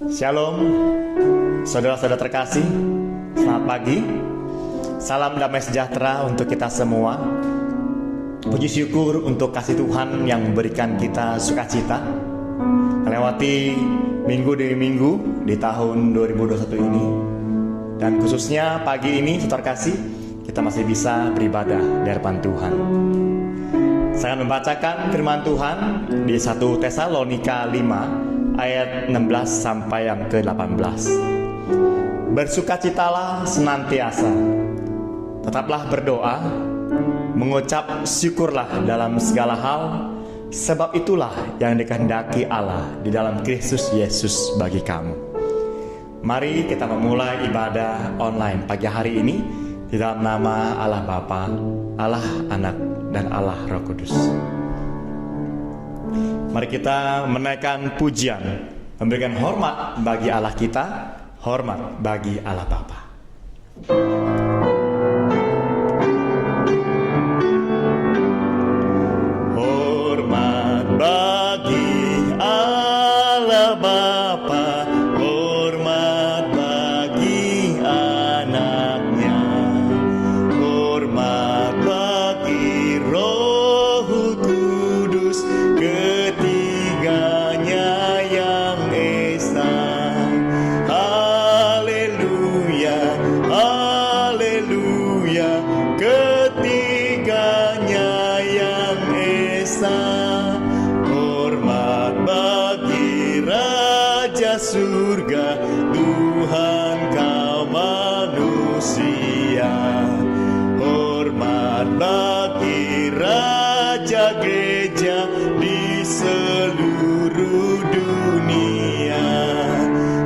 Shalom, saudara-saudara terkasih, selamat pagi. Salam damai sejahtera untuk kita semua. Puji syukur untuk kasih Tuhan yang memberikan kita sukacita melewati minggu demi minggu di tahun 2021 ini. Dan khususnya pagi ini, saudara kasih, kita masih bisa beribadah di hadapan Tuhan. Saya akan membacakan firman Tuhan di 1 Tesalonika 5 ayat 16 sampai yang ke-18. Bersukacitalah senantiasa, tetaplah berdoa, mengucap syukurlah dalam segala hal, sebab itulah yang dikehendaki Allah di dalam Kristus Yesus bagi kamu. Mari kita memulai ibadah online pagi hari ini di dalam nama Allah Bapa, Allah Anak, dan Allah Roh Kudus. Mari kita menaikkan pujian, memberikan hormat bagi Allah kita, hormat bagi Allah Bapa. Hormat bagi Allah Bapa, hormat bagi anaknya, hormat bagi Roh Kudus, ketiganya yang esa. Haleluya, haleluya, ketiganya yang esa. Hormat bagi Raja Surga, Tuhan kaum manusia. Hormat bagi Raja Gereja di seluruh dunia.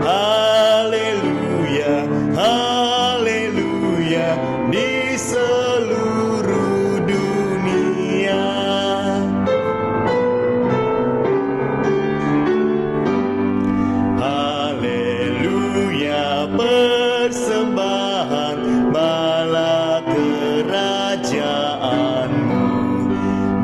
Haleluya, haleluya, di seluruh dunia. Haleluya, persembahan bala kerajaanmu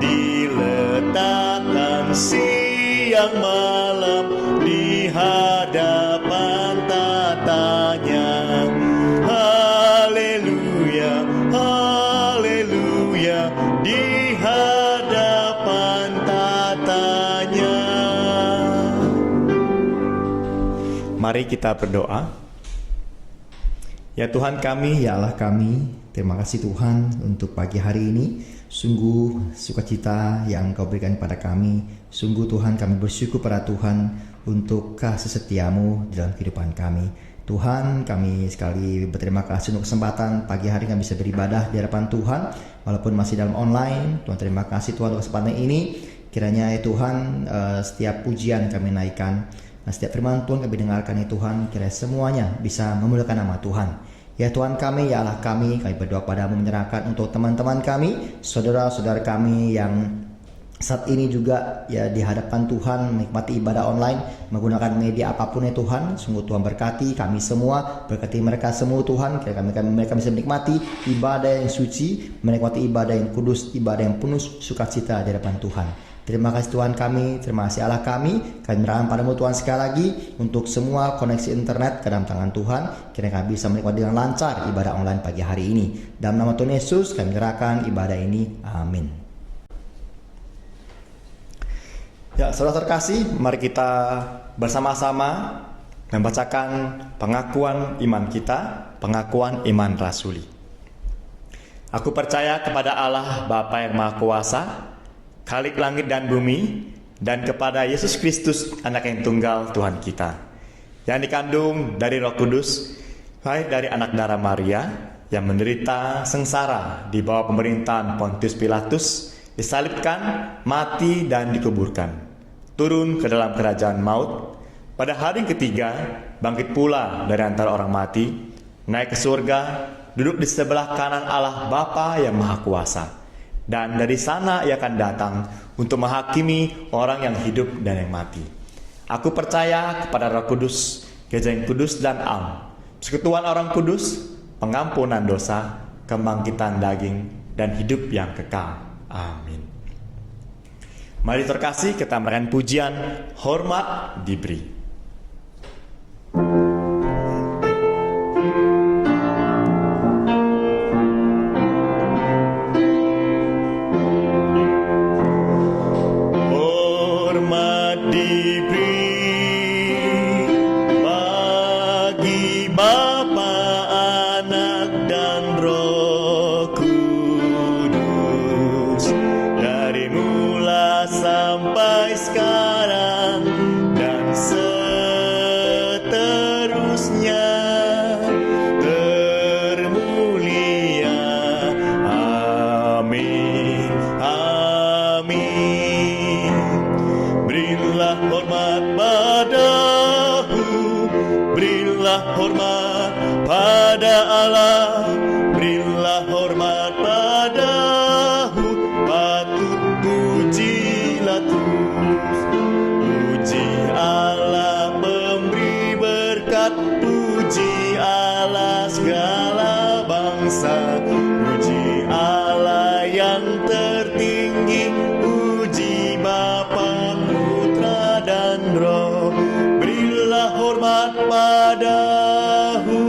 diletakkan siang malam di hadapan tatanya. Haleluya, haleluya, di hadapan tatanya. Mari kita berdoa. Ya Tuhan kami, ya Allah kami, terima kasih Tuhan untuk pagi hari ini. Sungguh sukacita yang Kau berikan pada kami. Sungguh Tuhan, kami bersyukur pada Tuhan untuk kasih setiamu dalam kehidupan kami. Tuhan, kami sekali berterima kasih untuk kesempatan pagi hari kami bisa beribadah di hadapan Tuhan, walaupun masih dalam online. Tuhan, terima kasih Tuhan untuk kesempatan ini. Kiranya ya Tuhan, setiap pujian kami naikkan, setiap firman Tuhan kami dengarkan ya Tuhan, kiranya semuanya bisa memuliakan nama Tuhan. Ya Tuhan kami, ya Allah kami berdoa padamu menyerahkan untuk teman-teman kami, saudara-saudara kami yang saat ini juga ya di hadapan Tuhan menikmati ibadah online menggunakan media apapun ya Tuhan. Sungguh Tuhan berkati kami semua, berkati mereka semua Tuhan. Kiranya mereka bisa menikmati ibadah yang suci, menikmati ibadah yang kudus, ibadah yang penuh sukacita di hadapan Tuhan. Terima kasih Tuhan kami, terima kasih Allah kami. Kami menyerahkan padamu Tuhan sekali lagi untuk semua koneksi internet ke dalam tangan Tuhan. Kiranya kami bisa menikmati dengan lancar ibadah online pagi hari ini. Dalam nama Tuhan Yesus kami menyerahkan ibadah ini. Amin. Ya, saudara terkasih, mari kita bersama-sama membacakan pengakuan iman kita, pengakuan iman rasuli. Aku percaya kepada Allah Bapa yang Maha Kuasa, Khalik langit dan bumi, dan kepada Yesus Kristus, Anak yang tunggal Tuhan kita, yang dikandung dari Roh Kudus, lahir dari anak darah Maria, yang menderita sengsara di bawah pemerintahan Pontius Pilatus, disalibkan, mati dan dikuburkan, turun ke dalam kerajaan maut, pada hari ketiga bangkit pula dari antara orang mati, naik ke surga, duduk di sebelah kanan Allah Bapa yang Maha Kuasa. Dan dari sana ia akan datang untuk menghakimi orang yang hidup dan yang mati. Aku percaya kepada Roh Kudus, Gereja yang kudus dan am, persekutuan orang kudus, pengampunan dosa, kebangkitan daging, dan hidup yang kekal. Amin. Mari terkasih, kita memberikan pujian, hormat diberi. mulai sekarang dan seterusnya. Termulia, amin, amin. Berilah hormat padahu, berilah hormat pada Allah, berilah hormat padahu, patut pujilah terus. Puji Allah pemberi berkat, puji Allah segala bangsa, puji Allah yang tertinggi, puji Bapa, Putra dan Roh. Berilah hormat padahu,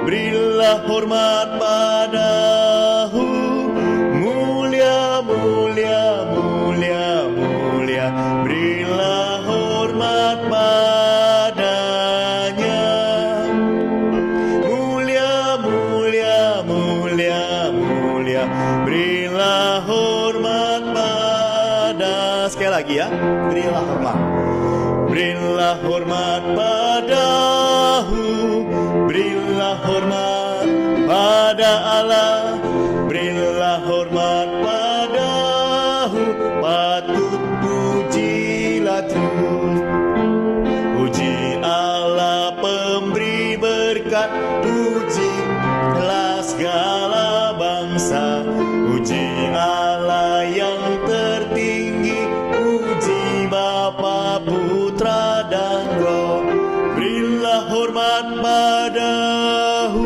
berilah hormat padahu, mulia, mulia, mulia, mulia. Berilah hormat padanya, mulia, mulia, mulia, mulia. Berilah hormat pada, sekali lagi ya, berilah hormat. Berilah hormat padahu, berilah hormat pada Allah, berilah hormat padahu, patut pujilah terus. Puji Allah pemberi berkat, pujilah segala bangsa, puji Allah yang tertinggi, puji Bapa, Putra dan Roh. Berilah hormat padahu,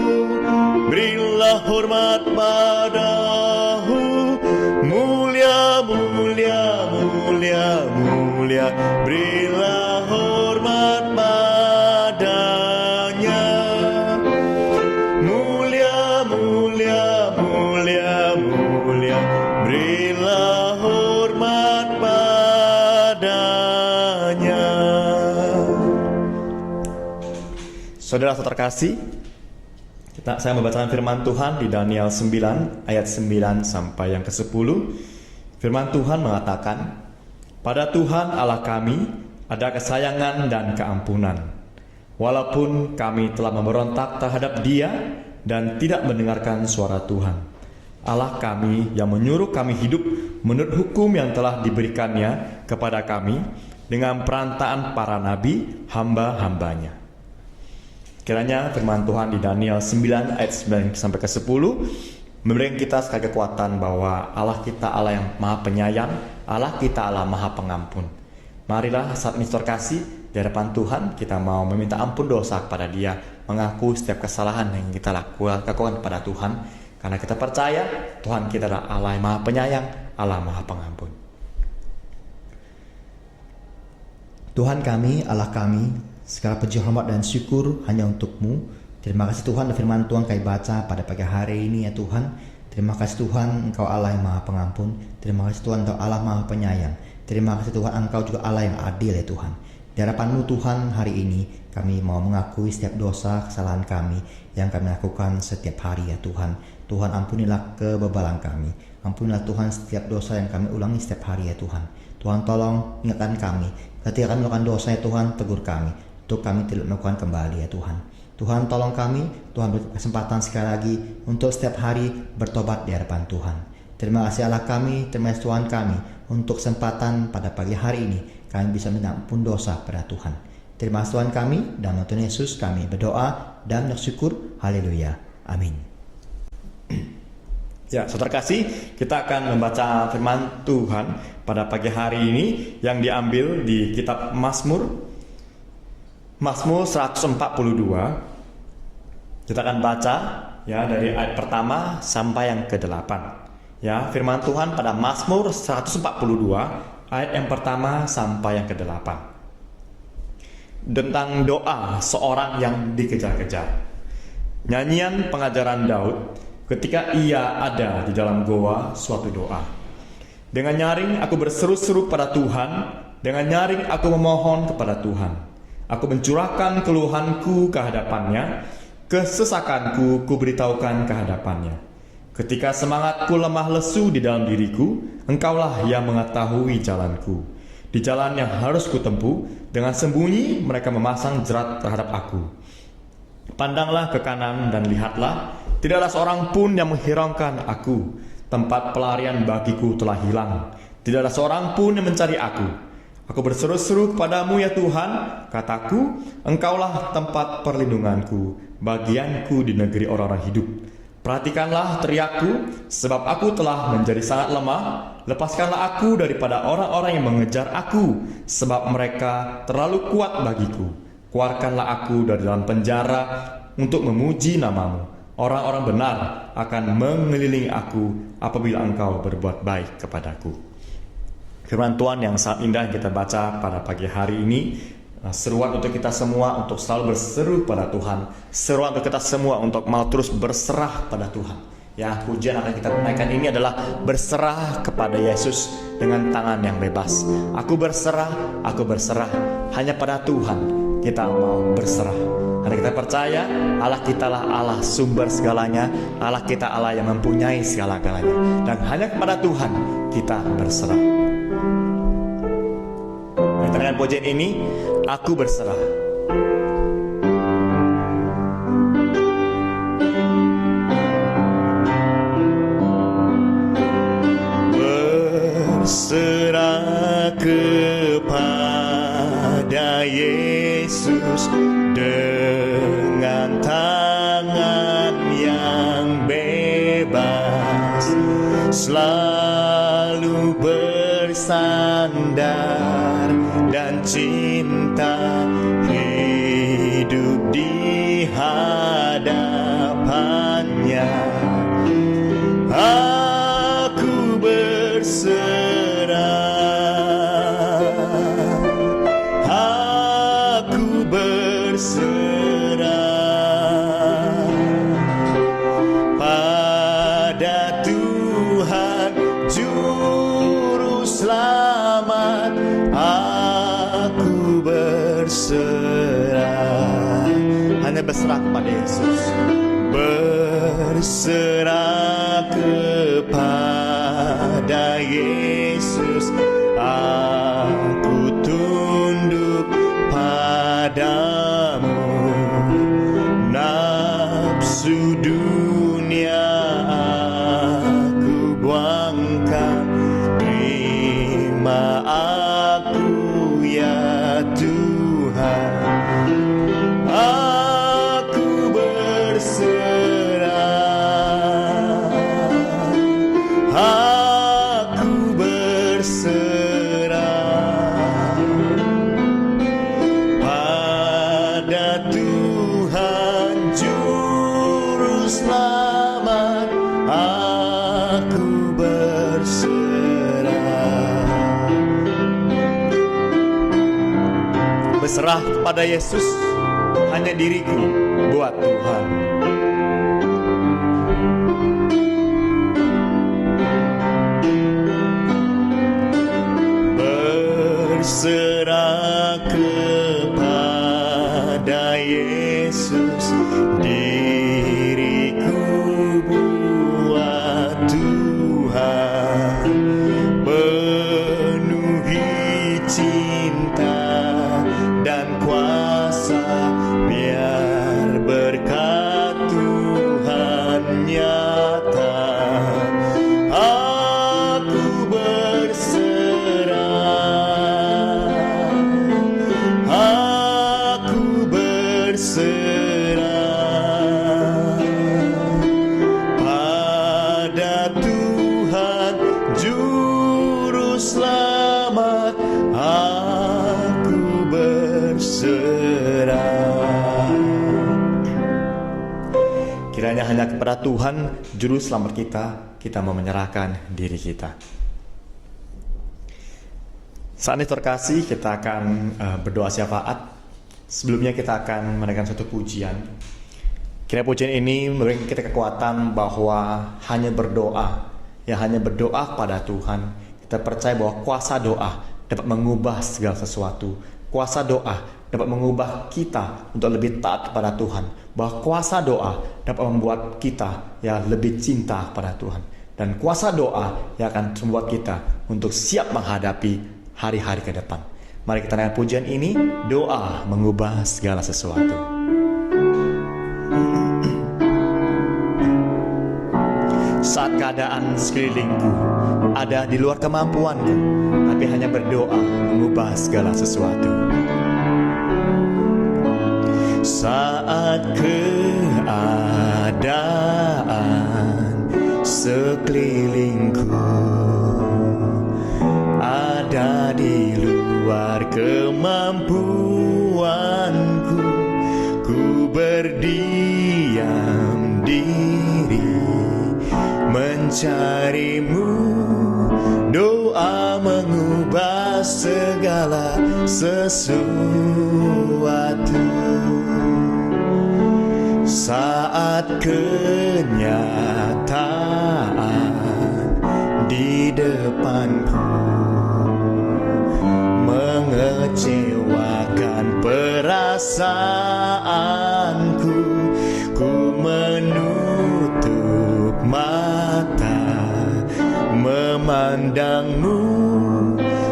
berilah hormat padahu, mulia, mulia, mulia, mulia. Berilah hormat padanya, mulia, mulia, mulia, mulia. Berilah hormat padanya. Saudara-saudara terkasih, saya membacakan firman Tuhan di Daniel 9 ayat 9 sampai yang ke-10. Firman Tuhan mengatakan, pada Tuhan Allah kami ada kesayangan dan keampunan, walaupun kami telah memberontak terhadap Dia dan tidak mendengarkan suara Tuhan Allah kami yang menyuruh kami hidup menurut hukum yang telah diberikannya kepada kami dengan perantaraan para nabi hamba-hambanya. Kiranya firman Tuhan di Daniel 9 ayat 9 sampai ke-10 memberikan kita sekali kekuatan bahwa Allah kita Allah yang maha penyayang, Allah kita Allah maha pengampun. Marilah saat ini terkasih di hadapan Tuhan kita mau meminta ampun dosa kepada Dia, mengaku setiap kesalahan yang kita lakukan kepada Tuhan, karena kita percaya Tuhan kita adalah Allah yang maha penyayang, Allah maha pengampun. Tuhan kami, Allah kami, segala puji hormat dan syukur hanya untuk-Mu. Terima kasih Tuhan, firman Tuhan kami baca pada pagi hari ini ya Tuhan. Terima kasih Tuhan, Engkau Allah yang maha pengampun. Terima kasih Tuhan, Engkau Allah maha penyayang. Terima kasih Tuhan, Engkau juga Allah yang adil ya Tuhan. Di hadapan-Mu Tuhan hari ini kami mau mengakui setiap dosa kesalahan kami yang kami lakukan setiap hari ya Tuhan. Tuhan ampunilah kebebalan kami. Ampunilah Tuhan setiap dosa yang kami ulangi setiap hari ya Tuhan. Tuhan tolong ingatkan kami ketika kami melakukan dosa ya Tuhan, tegur kami untuk kami tidak melakukan kembali ya Tuhan. Tuhan tolong kami, Tuhan beri kesempatan sekali lagi untuk setiap hari bertobat di hadapan Tuhan. Terima kasih Allah kami, terima kasih Tuhan kami untuk kesempatan pada pagi hari ini kami bisa minta ampun dosa pada Tuhan. Terima kasih Tuhan kami, dalam nama Tuhan Yesus kami berdoa dan bersyukur. Haleluya. Amin. Ya, saudara kasih, kita akan membaca firman Tuhan pada pagi hari ini yang diambil di kitab Mazmur 142. Kita akan baca ya dari ayat pertama sampai yang ke-8. Ya, firman Tuhan pada Mazmur 142 ayat yang pertama sampai yang ke-8. Tentang doa seorang yang dikejar-kejar. Nyanyian pengajaran Daud ketika ia ada di dalam goa suatu doa. Dengan nyaring aku berseru-seru pada Tuhan, dengan nyaring aku memohon kepada Tuhan. Aku mencurahkan keluhanku ke hadapannya, kesesakanku kuberitahukan ke hadapannya. Ketika semangatku lemah lesu di dalam diriku, Engkaulah yang mengetahui jalanku. Di jalan yang harus kutempuh, dengan sembunyi mereka memasang jerat terhadap aku. Pandanglah ke kanan dan lihatlah, tidaklah seorang pun yang menghiraukan aku. Tempat pelarian bagiku telah hilang, tidaklah seorang pun yang mencari aku. Aku berseru-seru kepadamu ya Tuhan, kataku, Engkaulah tempat perlindunganku, bagianku di negeri orang-orang hidup. Perhatikanlah teriakku, sebab aku telah menjadi sangat lemah. Lepaskanlah aku daripada orang-orang yang mengejar aku, sebab mereka terlalu kuat bagiku. Keluarkanlah aku dari dalam penjara untuk memuji namamu. Orang-orang benar akan mengelilingi aku apabila engkau berbuat baik kepadaku. Firman Tuhan yang sangat indah yang kita baca pada pagi hari ini, seruan untuk kita semua untuk selalu berseru pada Tuhan. Seruan untuk kita semua untuk mau terus berserah pada Tuhan. Ya, pujian akan kita naikkan ini adalah berserah kepada Yesus dengan tangan yang bebas. Aku berserah hanya pada Tuhan kita mau berserah. Karena kita percaya Allah kita lah Allah sumber segalanya, Allah kita Allah yang mempunyai segala-galanya, dan hanya kepada Tuhan kita berserah. Dengan pujian ini, aku berserah. Berserah kepada Yesus dengan tangan yang bebas, selalu bersandar dan cinta hidup di hadapannya. Aku berserah, aku berserah pada Tuhan Juru Selamat. Aku berserah, hanya berserah kepada Yesus. Berserah kepada Yesus, aku tunduk padamu. Nafsu dunia aku buangkan, terima aku ya Tuhan. Aku berserah, aku berserah pada Tuhan Juru Selamat. Aku berserah. Berserah kepada Yesus, hanya diriku buat Tuhan. Berserah kepada Yesus, diriku buat Tuhan. Penuhi cinta dan kuasa, biar berkat Tuhan nyata. Aku berserah, aku berserah pada Tuhan Juru Selamat. Aku berserah. Kiranya hanya kepada Tuhan Juru Selamat kita mau menyerahkan diri kita. Saat ini terkasih, kita akan berdoa syafaat. Sebelumnya kita akan menaikkan satu pujian. Kiranya pujian ini memberikan kita kekuatan bahwa hanya berdoa pada Tuhan. Kita percaya bahwa kuasa doa dapat mengubah segala sesuatu. Kuasa doa dapat mengubah kita untuk lebih taat kepada Tuhan. Bahwa kuasa doa dapat membuat kita lebih cinta pada Tuhan. Dan kuasa doa yang akan membuat kita untuk siap menghadapi hari-hari ke depan. Mari kita naikkan pujian ini, doa mengubah segala sesuatu. Saat keadaan sekelilingku ada di luar kemampuanku, tapi hanya berdoa mengubah segala sesuatu. Saat keadaan sekelilingku ada di luar kemampuanku, ku berdiam diri mencarimu. Doa mengubah segala sesuatu. Saat kenyataan di depanku mengecewakan perasaanku, ku menutup mata memandangmu,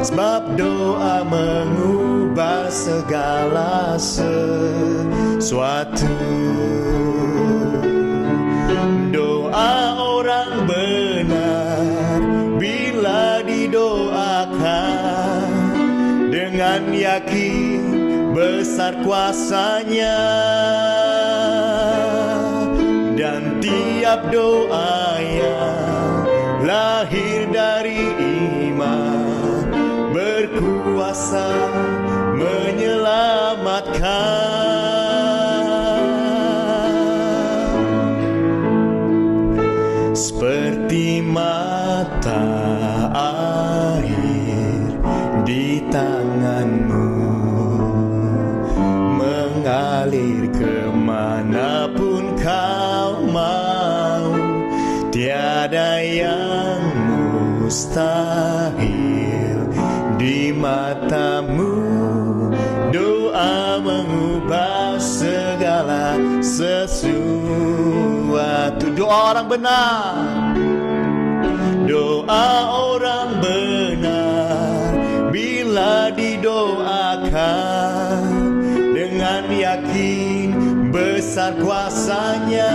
sebab doa mengubah segala sesuatu. Doa orang benar bila didoakan dengan yakin besar kuasanya, dan tiap doa yang lahir dari iman berkuasa menyelamatkan. Seperti mata air di tanganmu mengalir kemanapun kau mau, tiada yang mustahil di matamu. Doa mengubah segala sesuatu. Doa orang benar, doa orang benar bila didoakan dengan yakin besar kuasanya,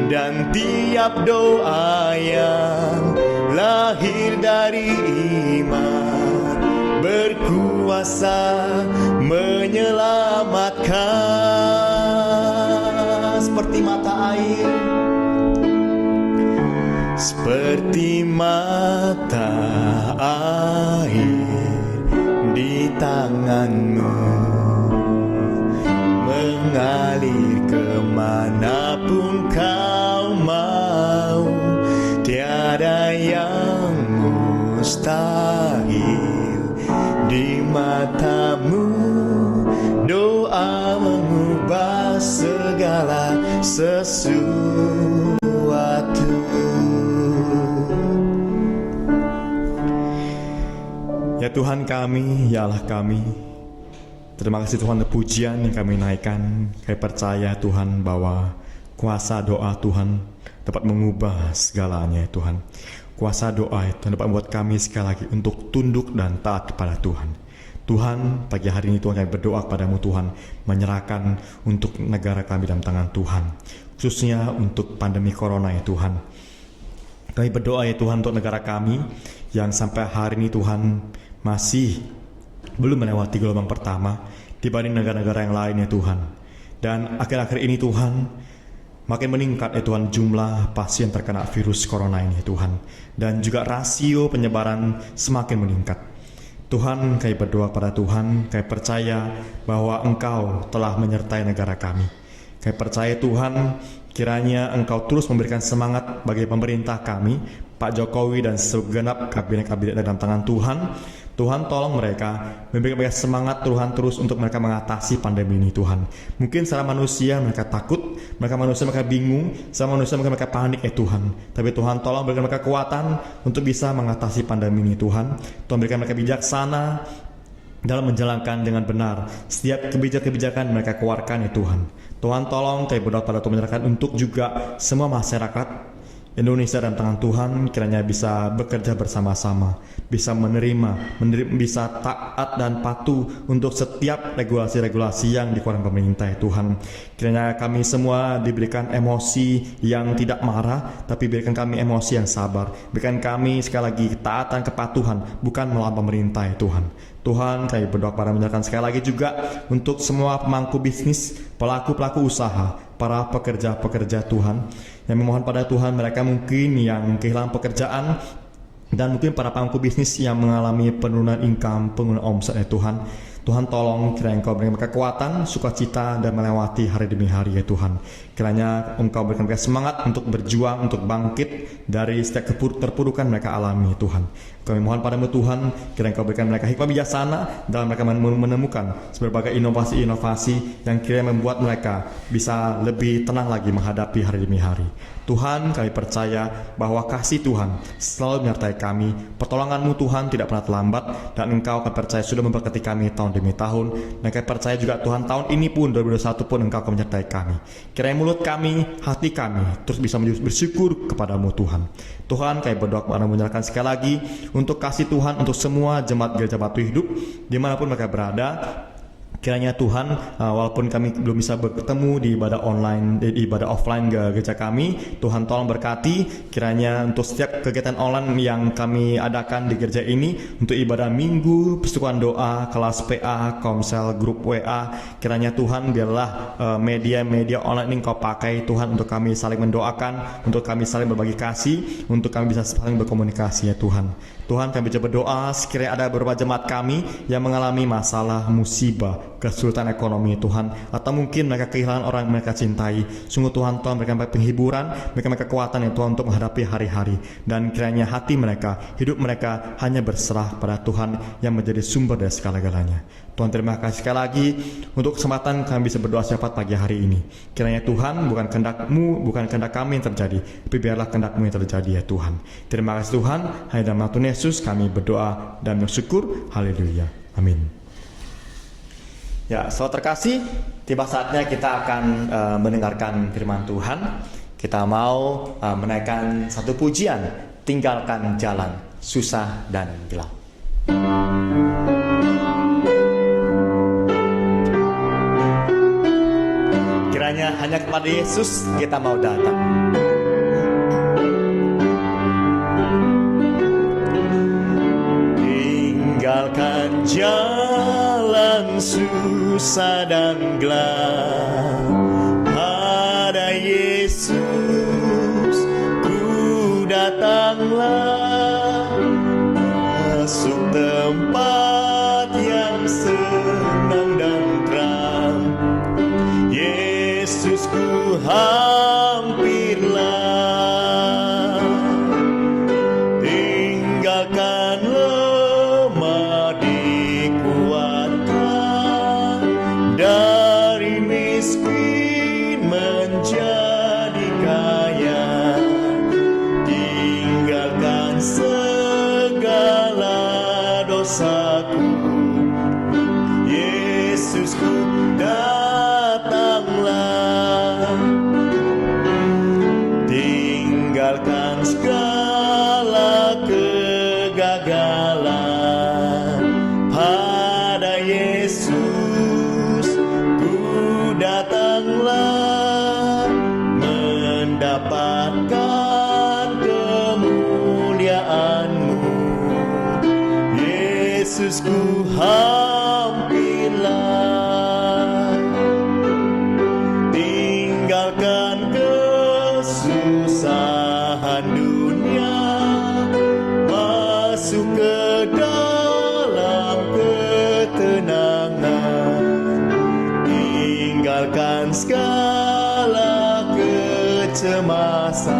dan tiap doa yang lahir dari iman berkuasa menyelamatkan. Seperti mata air, seperti mata air di tanganmu mengalir kemanapun kau mau, tiada yang mustahil di matamu. Doa mengubah segala sesuatu. Ya Tuhan kami, ya Allah kami, terima kasih Tuhan untuk pujian yang kami naikkan. Kami percaya Tuhan bahwa kuasa doa Tuhan dapat mengubah segalanya Tuhan. Kuasa doa itu dapat membuat kami sekali lagi untuk tunduk dan taat kepada Tuhan. Tuhan, pagi hari ini Tuhan kami berdoa kepadamu Tuhan, menyerahkan untuk negara kami dalam tangan Tuhan, khususnya untuk pandemi corona ya Tuhan. Kami berdoa ya Tuhan untuk negara kami yang sampai hari ini Tuhan masih belum melewati gelombang pertama dibanding negara-negara yang lain ya Tuhan. Dan akhir-akhir ini Tuhan makin meningkat ya Tuhan jumlah pasien terkena virus corona ini ya Tuhan, dan juga rasio penyebaran semakin meningkat. Tuhan, kami berdoa pada Tuhan, kami percaya bahwa Engkau telah menyertai negara kami. Kami percaya Tuhan, kiranya Engkau terus memberikan semangat bagi pemerintah kami, Pak Jokowi dan segenap kabinet-kabinet dalam tangan Tuhan. Tuhan tolong mereka, memberikan mereka semangat Tuhan terus untuk mereka mengatasi pandemi ini Tuhan. Mungkin secara manusia mereka takut, mereka bingung, secara manusia mereka panik ya Tuhan. Tapi Tuhan tolong berikan mereka kekuatan untuk bisa mengatasi pandemi ini Tuhan. Tuhan berikan mereka bijaksana dalam menjalankan dengan benar setiap kebijakan mereka keluarkan ya Tuhan. Tuhan tolong kami berdoa pada Tuhan menyerahkan untuk juga semua masyarakat Indonesia dalam tangan Tuhan, kiranya bisa bekerja bersama-sama, bisa menerima, bisa taat dan patuh untuk setiap regulasi-regulasi yang dikeluarkan pemerintah ya Tuhan. Kiranya kami semua diberikan emosi yang tidak marah, tapi berikan kami emosi yang sabar. Berikan kami sekali lagi ketaatan, kepatuhan, bukan melawan pemerintah ya Tuhan. Tuhan, kami berdoa pada menyerahkan sekali lagi juga untuk semua pemangku bisnis, pelaku-pelaku usaha, para pekerja-pekerja Tuhan, yang memohon pada Tuhan mereka mungkin yang kehilangan pekerjaan, dan mungkin para pemangku bisnis yang mengalami penurunan income, penurunan omset ya Tuhan. Tuhan tolong kiranya Engkau berikan mereka kekuatan, sukacita, dan melewati hari demi hari ya Tuhan. Kiranya Engkau berikan mereka semangat untuk berjuang, untuk bangkit dari setiap terpurukan mereka alami ya Tuhan. Kami mohon padamu Tuhan, kiranya Engkau berikan mereka hikmah bijaksana dalam mereka menemukan berbagai inovasi-inovasi yang kiranya membuat mereka bisa lebih tenang lagi menghadapi hari demi hari. Tuhan, kami percaya bahwa kasih Tuhan selalu menyertai kami. Pertolongan-Mu Tuhan tidak pernah terlambat, dan Engkau kami percaya sudah memberkati kami tahun demi tahun. Dan kami percaya juga Tuhan, tahun ini pun 2021 pun Engkau akan menyertai kami. Kiranya mulut kami, hati kami terus bisa bersyukur kepadamu Tuhan. Tuhan, kami berdoa kepada menyerahkan sekali lagi untuk kasih Tuhan untuk semua jemaat Gereja Batu Hidup dimanapun mereka berada. Kiranya Tuhan, walaupun kami belum bisa bertemu di ibadah online, di ibadah offline gereja kami, Tuhan tolong berkati. Kiranya untuk setiap kegiatan online yang kami adakan di gereja ini, untuk ibadah minggu, persekutuan doa, kelas PA, komsel, grup WA, kiranya Tuhan biarlah media-media online ini Engkau pakai Tuhan untuk kami saling mendoakan, untuk kami saling berbagi kasih, untuk kami bisa saling berkomunikasi ya Tuhan. Tuhan, kami berdoa sekiranya ada beberapa jemaat kami yang mengalami masalah, musibah, kesulitan ekonomi Tuhan, atau mungkin mereka kehilangan orang yang mereka cintai. Sungguh Tuhan, Tuhan berikan mereka penghiburan, berikan mereka kekuatan ya Tuhan untuk menghadapi hari-hari, dan kiranya hati mereka, hidup mereka hanya berserah pada Tuhan yang menjadi sumber dari segala-galanya. Tuhan, terima kasih sekali lagi untuk kesempatan kami bisa berdoa syafaat pagi hari ini. Kiranya Tuhan, bukan kehendak-Mu, bukan kehendak kami yang terjadi, tapi biarlah kehendak-Mu yang terjadi ya Tuhan. Terima kasih Tuhan, hanya dalam nama Tuhan Yesus kami berdoa dan bersyukur. Haleluya. Amin. Ya, saudara terkasih, tiba saatnya kita akan mendengarkan firman Tuhan. Kita mau menaikkan satu pujian, tinggalkan jalan susah dan gelap. Kiranya hanya kepada Yesus kita mau datang. Tinggalkan jalan susah dan gelap, pada Yesus ku datanglah, masuk tempat yang senang dan terang. Yesus ku hampirlah, tinggalkan lemah dikuatkan, dari miskin menjadi kaya, tinggalkan segala dosaku. Yesusku datanglah, tinggalkan segala kegagalan, pada Yesus ku datanglah, mendapatkan kemuliaan-Mu. Yesus ku hampirlah, tinggalkan kesusahan dunia, masuk ke dalam ketenangan, tinggalkan segala kecemasan.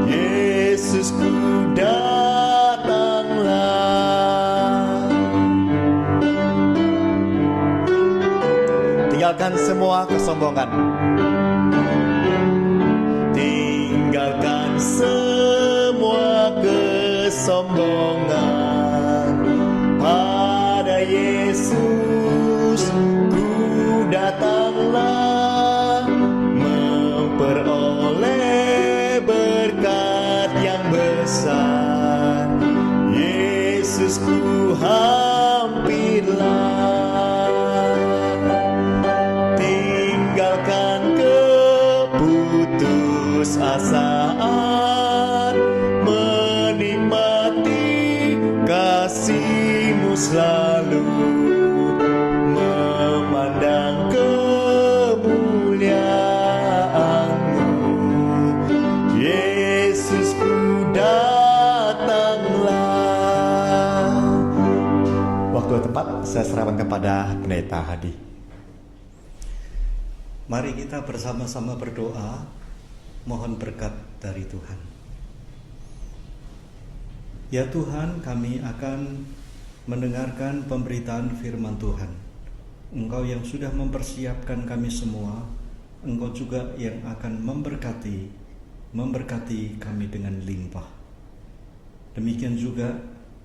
Yesus ku datanglah, tinggalkan semua kesombongan, tinggalkan semua kesombongan, pada Yesus ku datanglah, memperoleh Yesusku hampirlah, tinggalkan keputusasaan, menikmati kasih-Mu selalu, memandang kemuliaan-Mu. Yesusku, datanglah. Waktu tepat saya serahkan kepada Pendeta Hadi. Mari kita bersama-sama berdoa, mohon berkat dari Tuhan. Ya Tuhan, kami akan mendengarkan pemberitaan firman Tuhan. Engkau yang sudah mempersiapkan kami semua, Engkau juga yang akan memberkati kami dengan limpah. Demikian juga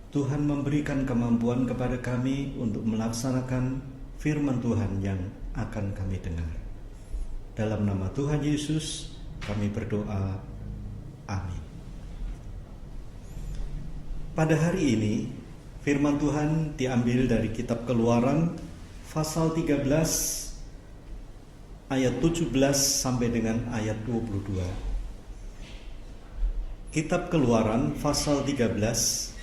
Tuhan memberikan kemampuan kepada kami untuk melaksanakan firman Tuhan yang akan kami dengar. Dalam nama Tuhan Yesus kami berdoa, amin. Pada hari ini firman Tuhan diambil dari kitab Keluaran pasal 13 ayat 17 sampai dengan ayat 22. Kitab Keluaran pasal 13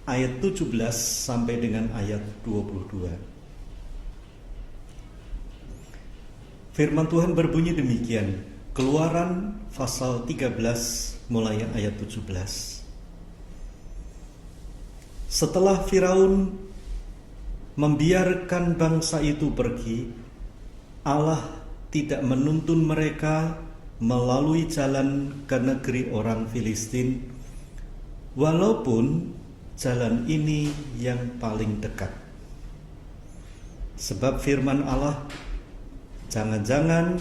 ayat 17 sampai dengan ayat 22. Firman Tuhan berbunyi demikian. Keluaran pasal 13 mulai ayat 17. Setelah Firaun membiarkan bangsa itu pergi, Allah tidak menuntun mereka melalui jalan ke negeri orang Filistin, walaupun jalan ini yang paling dekat. Sebab firman Allah, jangan-jangan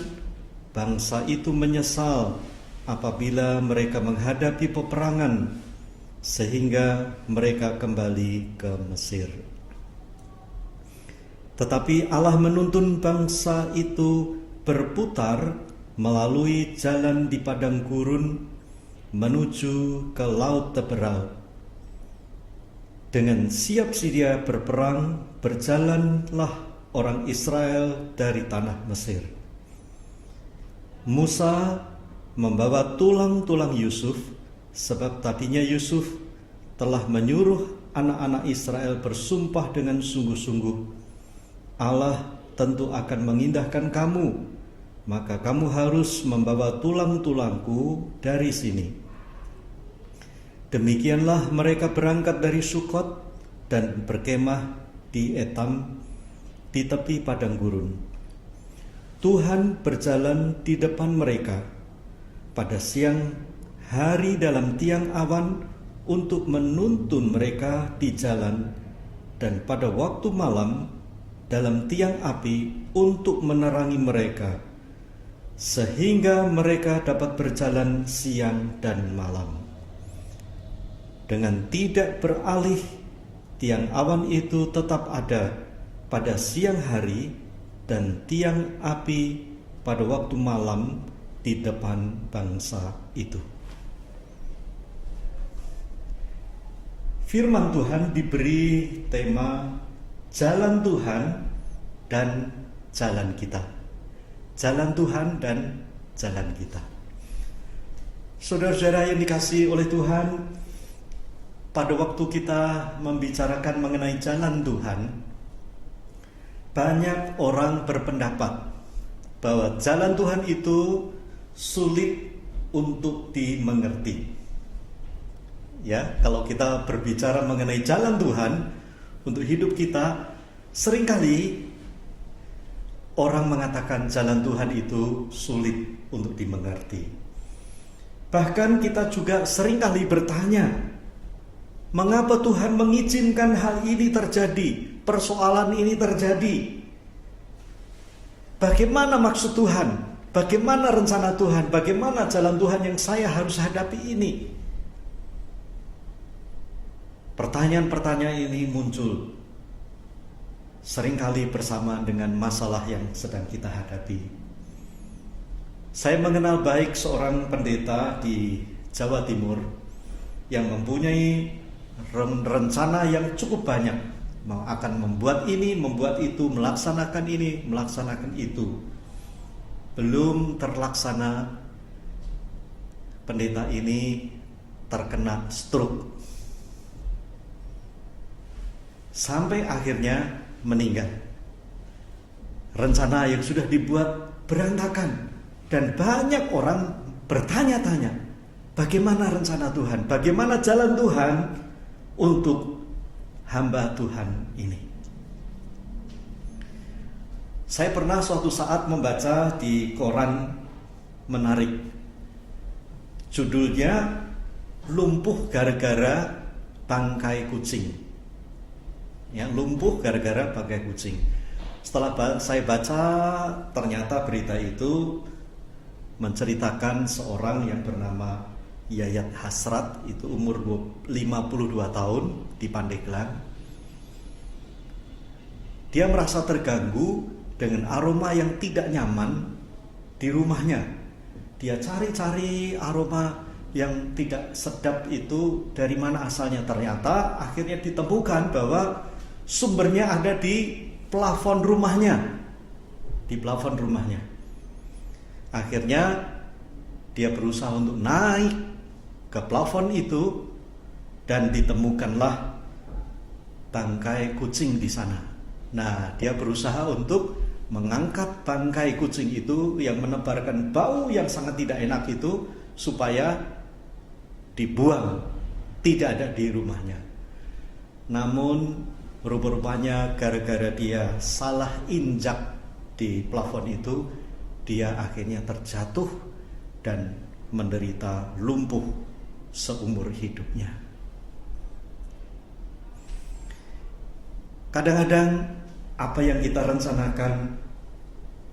bangsa itu menyesal apabila mereka menghadapi peperangan, sehingga mereka kembali ke Mesir. Tetapi Allah menuntun bangsa itu berputar melalui jalan di padang gurun menuju ke Laut Teberau. Dengan siap sedia berperang, berjalanlah orang Israel dari tanah Mesir. Musa membawa tulang-tulang Yusuf, sebab tadinya Yusuf telah menyuruh anak-anak Israel bersumpah dengan sungguh-sungguh, Allah tentu akan mengindahkan kamu, maka kamu harus membawa tulang-tulangku dari sini. Demikianlah mereka berangkat dari Sukot dan berkemah di Etam, di tepi padang gurun. Tuhan berjalan di depan mereka pada siang hari dalam tiang awan untuk menuntun mereka di jalan, dan pada waktu malam dalam tiang api untuk menerangi mereka, sehingga mereka dapat berjalan siang dan malam. Dengan tidak beralih, tiang awan itu tetap ada pada siang hari dan tiang api pada waktu malam di depan bangsa itu. Firman Tuhan diberi tema Jalan Tuhan dan Jalan Kita. Jalan Tuhan dan Jalan Kita. Saudara-saudara yang dikasihi oleh Tuhan, pada waktu kita membicarakan mengenai jalan Tuhan, banyak orang berpendapat bahwa jalan Tuhan itu sulit untuk dimengerti. Ya, kalau kita berbicara mengenai jalan Tuhan untuk hidup kita, seringkali orang mengatakan jalan Tuhan itu sulit untuk dimengerti. Bahkan kita juga seringkali bertanya, mengapa Tuhan mengizinkan hal ini terjadi? Persoalan ini terjadi. Bagaimana maksud Tuhan? Bagaimana rencana Tuhan? Bagaimana jalan Tuhan yang saya harus hadapi ini? Pertanyaan-pertanyaan ini muncul seringkali bersamaan dengan masalah yang sedang kita hadapi. Saya mengenal baik seorang pendeta di Jawa Timur yang mempunyai rencana yang cukup banyak, akan membuat ini, membuat itu, melaksanakan ini, melaksanakan itu. Belum terlaksana, pendeta ini terkena stroke sampai akhirnya meninggal. Rencana yang sudah dibuat berantakan, dan banyak orang bertanya-tanya, bagaimana rencana Tuhan, bagaimana jalan Tuhan untuk hamba Tuhan ini. Saya pernah suatu saat membaca di koran menarik, judulnya lumpuh gara-gara bangkai kucing. Ya, lumpuh gara-gara bangkai kucing. Setelah saya baca, ternyata berita itu menceritakan seorang yang bernama Yayat Hasrat, itu umur 52 tahun, di Pandeglang. Dia merasa terganggu dengan aroma yang tidak nyaman di rumahnya. Dia cari-cari aroma yang tidak sedap itu dari mana asalnya. Ternyata akhirnya ditemukan bahwa sumbernya ada di plafon rumahnya. Di plafon rumahnya. Akhirnya dia berusaha untuk naik ke plafon itu, dan ditemukanlah bangkai kucing di sana. Nah, dia berusaha untuk mengangkat bangkai kucing itu yang menebarkan bau yang sangat tidak enak itu, supaya dibuang, tidak ada di rumahnya. Namun rupa-rupanya gara-gara dia salah injak di plafon itu, dia akhirnya terjatuh dan menderita lumpuh seumur hidupnya. Kadang-kadang apa yang kita rencanakan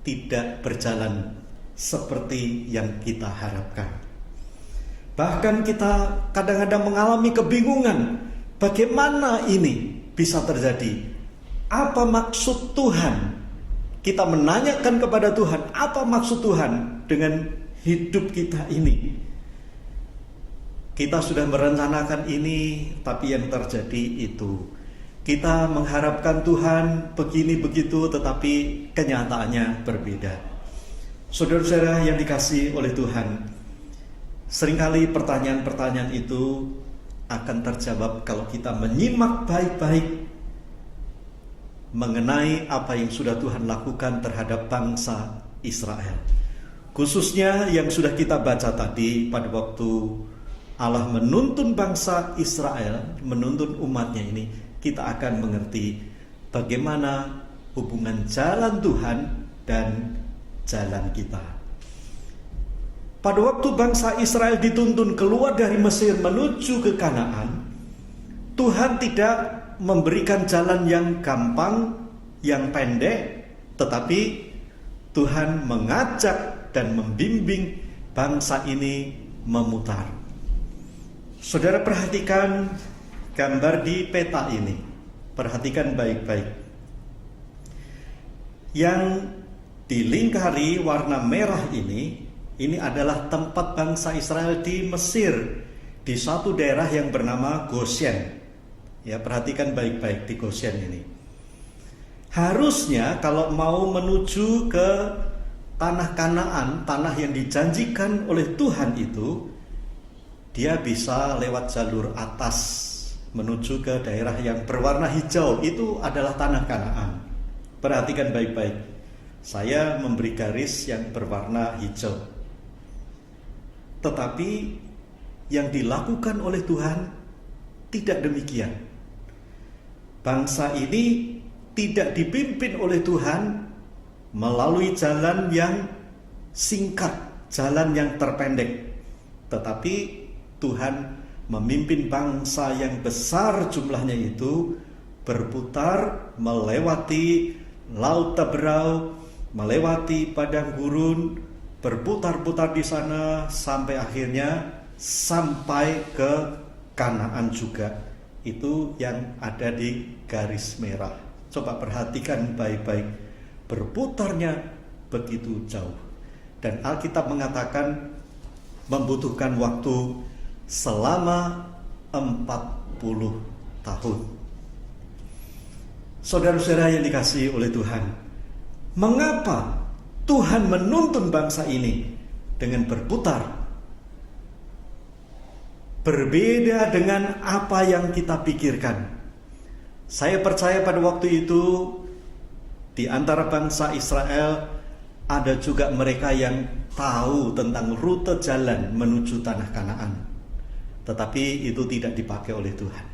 tidak berjalan seperti yang kita harapkan. Bahkan kita kadang-kadang mengalami kebingungan, bagaimana ini bisa terjadi? Apa maksud Tuhan? Kita menanyakan kepada Tuhan, apa maksud Tuhan dengan hidup kita ini? Kita sudah merencanakan ini, tapi yang terjadi itu. Kita mengharapkan Tuhan begini begitu, tetapi kenyataannya berbeda. Saudara-saudara yang dikasihi oleh Tuhan, seringkali pertanyaan-pertanyaan itu akan terjawab kalau kita menyimak baik-baik mengenai apa yang sudah Tuhan lakukan terhadap bangsa Israel. Khususnya yang sudah kita baca tadi, pada waktu Allah menuntun bangsa Israel, menuntun umatnya ini, kita akan mengerti bagaimana hubungan jalan Tuhan dan jalan kita. Pada waktu bangsa Israel dituntun keluar dari Mesir menuju ke Kanaan, Tuhan tidak memberikan jalan yang gampang, yang pendek, tetapi Tuhan mengajak dan membimbing bangsa ini memutar. Saudara perhatikan gambar di peta ini. Perhatikan baik-baik. Yang dilingkari warna merah ini adalah tempat bangsa Israel di Mesir, di satu daerah yang bernama Goshen. Ya, perhatikan baik-baik di Goshen ini. Harusnya kalau mau menuju ke tanah Kanaan, tanah yang dijanjikan oleh Tuhan itu, dia bisa lewat jalur atas menuju ke daerah yang berwarna hijau. Itu adalah tanah Kanaan. Perhatikan baik-baik. Saya memberi garis yang berwarna hijau. Tetapi yang dilakukan oleh Tuhan tidak demikian. Bangsa ini tidak dipimpin oleh Tuhan melalui jalan yang singkat, jalan yang terpendek. Tetapi Tuhan memimpin bangsa yang besar jumlahnya itu berputar melewati Laut Teberau, melewati padang gurun, berputar-putar di sana sampai akhirnya sampai ke Kanaan juga. Itu yang ada di garis merah. Coba perhatikan baik-baik, berputarnya begitu jauh. Dan Alkitab mengatakan membutuhkan waktu selama 40 tahun. Saudara-saudara yang dikasihi oleh Tuhan, mengapa Tuhan menuntun bangsa ini dengan berputar? Berbeda dengan apa yang kita pikirkan. Saya percaya pada waktu itu di antara bangsa Israel ada juga mereka yang tahu tentang rute jalan menuju tanah Kanaan. Tetapi itu tidak dipakai oleh Tuhan.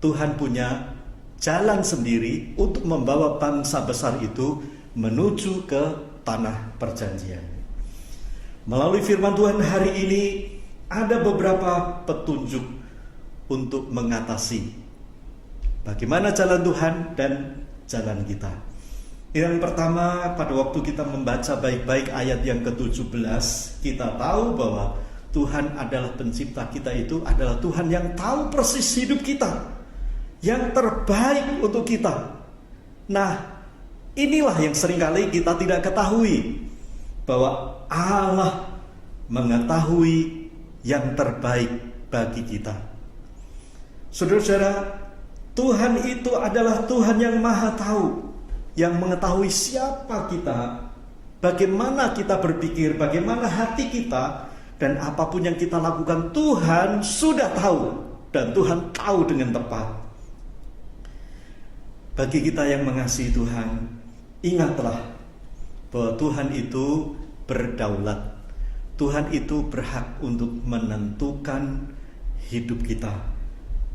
Tuhan punya jalan sendiri untuk membawa bangsa besar itu menuju ke tanah perjanjian. Melalui firman Tuhan hari ini ada beberapa petunjuk untuk mengatasi bagaimana jalan Tuhan dan jalan kita. Yang pertama, pada waktu kita membaca baik-baik ayat yang ke-17, kita tahu bahwa Tuhan adalah pencipta kita, itu adalah Tuhan yang tahu persis hidup kita, yang terbaik untuk kita. Nah, inilah yang seringkali kita tidak ketahui, bahwa Allah mengetahui yang terbaik bagi kita. Saudara-saudara, Tuhan itu adalah Tuhan yang maha tahu, yang mengetahui siapa kita, bagaimana kita berpikir, bagaimana hati kita, dan apapun yang kita lakukan Tuhan sudah tahu, dan Tuhan tahu dengan tepat. Bagi kita yang mengasihi Tuhan, ingatlah bahwa Tuhan itu berdaulat. Tuhan itu berhak untuk menentukan hidup kita.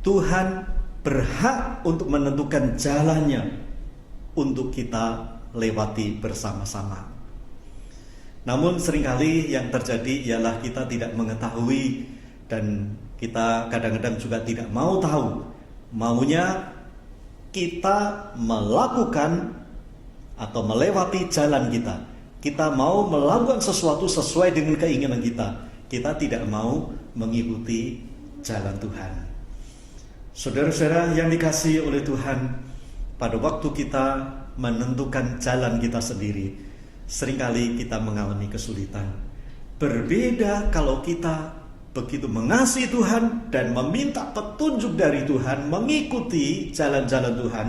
Tuhan berhak untuk menentukan jalannya untuk kita lewati bersama-sama. Namun seringkali yang terjadi ialah kita tidak mengetahui, dan kita kadang-kadang juga tidak mau tahu. Maunya kita melakukan atau melewati jalan kita. Kita mau melakukan sesuatu sesuai dengan keinginan kita. Kita tidak mau mengikuti jalan Tuhan. Saudara-saudara yang dikasihi oleh Tuhan, pada waktu kita menentukan jalan kita sendiri, seringkali kita mengalami kesulitan. Berbeda kalau kita begitu mengasihi Tuhan dan meminta petunjuk dari Tuhan, mengikuti jalan-jalan Tuhan,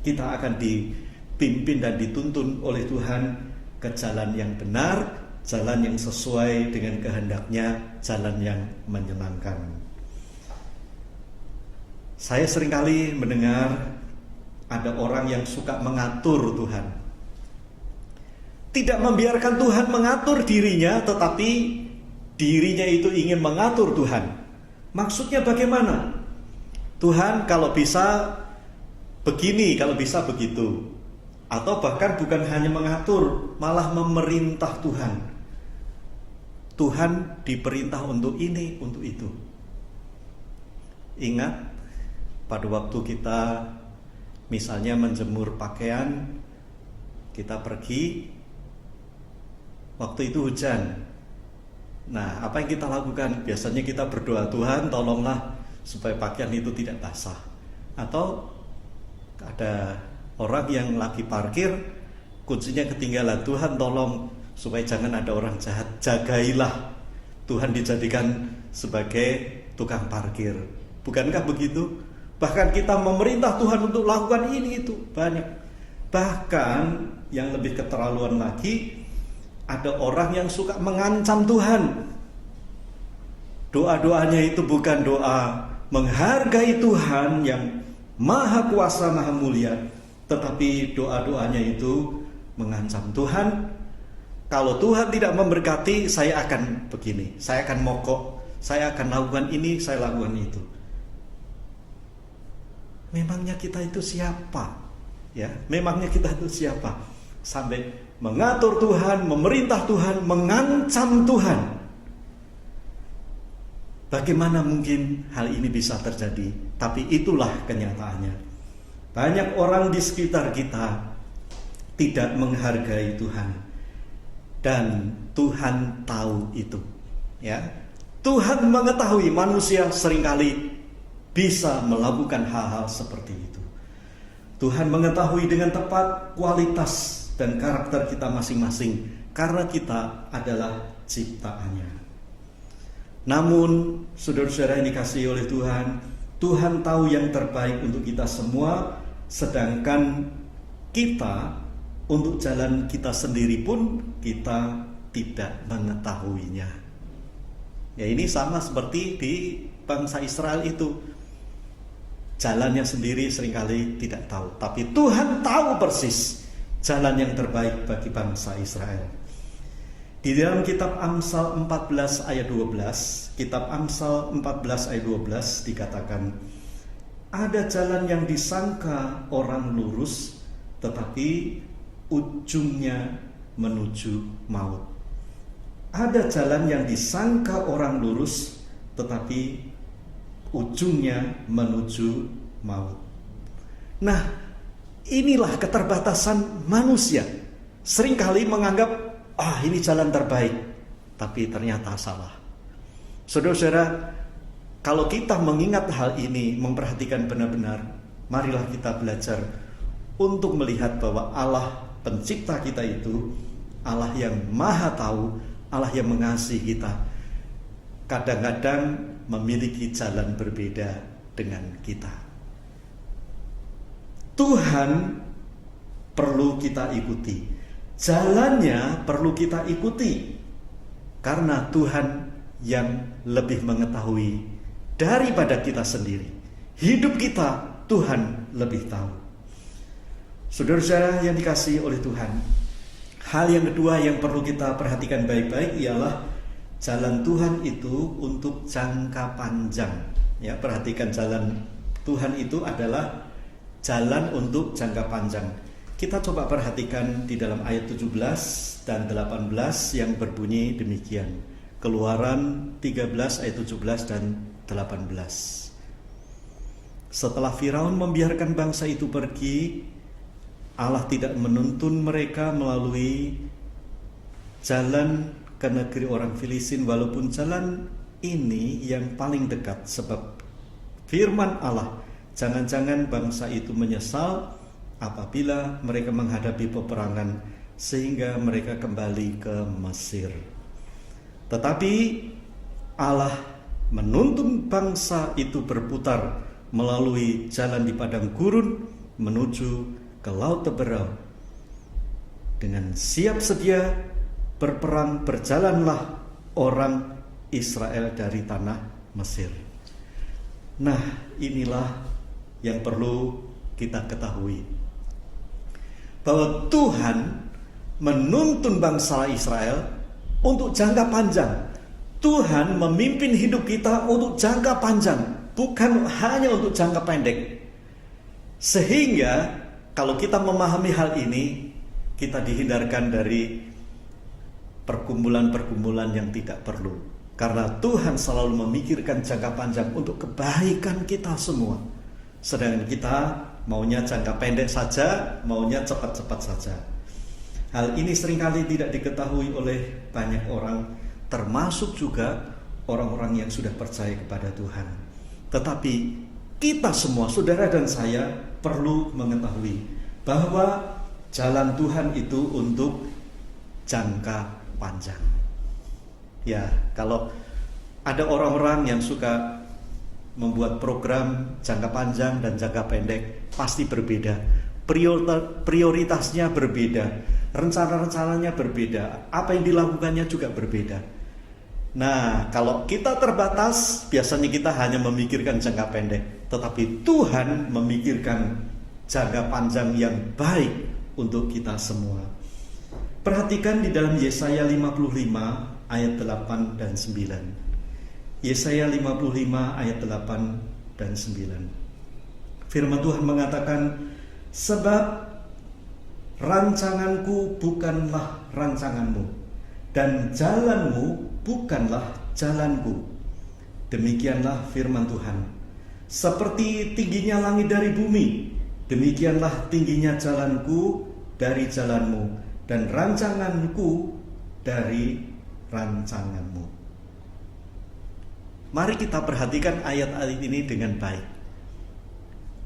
kita akan dipimpin dan dituntun oleh Tuhan ke jalan yang benar, jalan yang sesuai dengan kehendaknya, jalan yang menyenangkan. Saya seringkali mendengar ada orang yang suka mengatur Tuhan, tidak membiarkan Tuhan mengatur dirinya, tetapi dirinya itu ingin mengatur Tuhan. Maksudnya bagaimana? Tuhan kalau bisa begini, kalau bisa begitu. Atau bahkan bukan hanya mengatur, malah memerintah Tuhan. Tuhan diperintah untuk ini, untuk itu. Ingat, pada waktu kita misalnya menjemur pakaian, kita pergi, waktu itu hujan. Nah, apa yang kita lakukan? Biasanya kita berdoa, Tuhan tolonglah supaya pakaian itu tidak basah. Atau ada orang yang lagi parkir, kuncinya ketinggalan, Tuhan tolong supaya jangan ada orang jahat, jagailah. Tuhan dijadikan sebagai tukang parkir. Bukankah begitu? Bahkan kita memerintah Tuhan untuk lakukan ini itu banyak. Bahkan yang lebih keterlaluan lagi, ada orang yang suka mengancam Tuhan. Doa-doanya itu bukan doa menghargai Tuhan yang maha kuasa, maha mulia, tetapi doa-doanya itu mengancam Tuhan. Kalau Tuhan tidak memberkati, saya akan begini, saya akan mogok, saya akan lakukan ini, saya lakukan itu. Memangnya kita itu siapa? Ya, memangnya kita itu siapa? Sampai mengatur Tuhan, memerintah Tuhan, mengancam Tuhan. Bagaimana mungkin hal ini bisa terjadi? Tapi itulah kenyataannya. Banyak orang di sekitar kita tidak menghargai Tuhan, dan Tuhan tahu itu. Ya, Tuhan mengetahui manusia seringkali bisa melakukan hal-hal seperti itu. Tuhan mengetahui dengan tepat kualitas dan karakter kita masing-masing, karena kita adalah ciptaannya. Namun, saudara-saudara yang dikasihi oleh Tuhan, Tuhan tahu yang terbaik untuk kita semua, sedangkan kita untuk jalan kita sendiri pun kita tidak mengetahuinya. Ya, ini sama seperti di bangsa Israel itu. Jalannya sendiri seringkali tidak tahu, tapi Tuhan tahu persis jalan yang terbaik bagi bangsa Israel. Di dalam kitab Amsal 14 ayat 12, kitab Amsal 14 ayat 12 dikatakan, ada jalan yang disangka orang lurus, tetapi ujungnya menuju maut. Ada jalan yang disangka orang lurus, tetapi ujungnya menuju maut. Nah, inilah keterbatasan manusia. Seringkali menganggap, ini jalan terbaik, tapi ternyata salah. Saudara-saudara, kalau kita mengingat hal ini, memperhatikan benar-benar, marilah kita belajar untuk melihat bahwa Allah pencipta kita itu Allah yang maha tahu, Allah yang mengasihi kita, kadang-kadang memiliki jalan berbeda dengan kita. Tuhan perlu kita ikuti, jalannya perlu kita ikuti, karena Tuhan yang lebih mengetahui daripada kita sendiri. Hidup kita Tuhan lebih tahu. Saudara-saudara yang dikasihi oleh Tuhan, hal yang kedua yang perlu kita perhatikan baik-baik ialah jalan Tuhan itu untuk jangka panjang. Ya, perhatikan, jalan Tuhan itu adalah jalan untuk jangka panjang. Kita coba perhatikan di dalam ayat 17 dan 18 yang berbunyi demikian. Keluaran 13 ayat 17 dan 18. Setelah Firaun membiarkan bangsa itu pergi, Allah tidak menuntun mereka melalui jalan ke negeri orang Filistin, walaupun jalan ini yang paling dekat, sebab firman Allah, jangan-jangan bangsa itu menyesal apabila mereka menghadapi peperangan sehingga mereka kembali ke Mesir. Tetapi Allah menuntun bangsa itu berputar melalui jalan di padang gurun menuju ke Laut Teberau. Dengan siap sedia berperang berjalanlah orang Israel dari tanah Mesir. Nah, inilah yang perlu kita ketahui, bahwa Tuhan menuntun bangsa Israel untuk jangka panjang. Tuhan memimpin hidup kita untuk jangka panjang, bukan hanya untuk jangka pendek. Sehingga kalau kita memahami hal ini, kita dihindarkan dari pergumulan-pergumulan yang tidak perlu. Karena Tuhan selalu memikirkan jangka panjang untuk kebaikan kita semua. Sedangkan kita maunya jangka pendek saja, maunya cepat-cepat saja. Hal ini seringkali tidak diketahui oleh banyak orang, termasuk juga orang-orang yang sudah percaya kepada Tuhan. Tetapi kita semua, saudara dan saya, perlu mengetahui bahwa jalan Tuhan itu untuk jangka panjang. Ya, kalau ada orang-orang yang suka membuat program jangka panjang dan jangka pendek, pasti berbeda. Prioritasnya berbeda, rencana-rencananya berbeda, apa yang dilakukannya juga berbeda. Nah, kalau kita terbatas, biasanya kita hanya memikirkan jangka pendek, tetapi Tuhan memikirkan jangka panjang yang baik untuk kita semua. Perhatikan di dalam Yesaya 55 ayat 8 dan 9. Yesaya 55 ayat 8 dan 9. Firman Tuhan mengatakan, sebab rancanganku bukanlah rancanganmu, dan jalanmu bukanlah jalanku. Demikianlah firman Tuhan. Seperti tingginya langit dari bumi, demikianlah tingginya jalanku dari jalanmu, dan rancanganku dari rancanganmu. Mari kita perhatikan ayat-ayat ini dengan baik.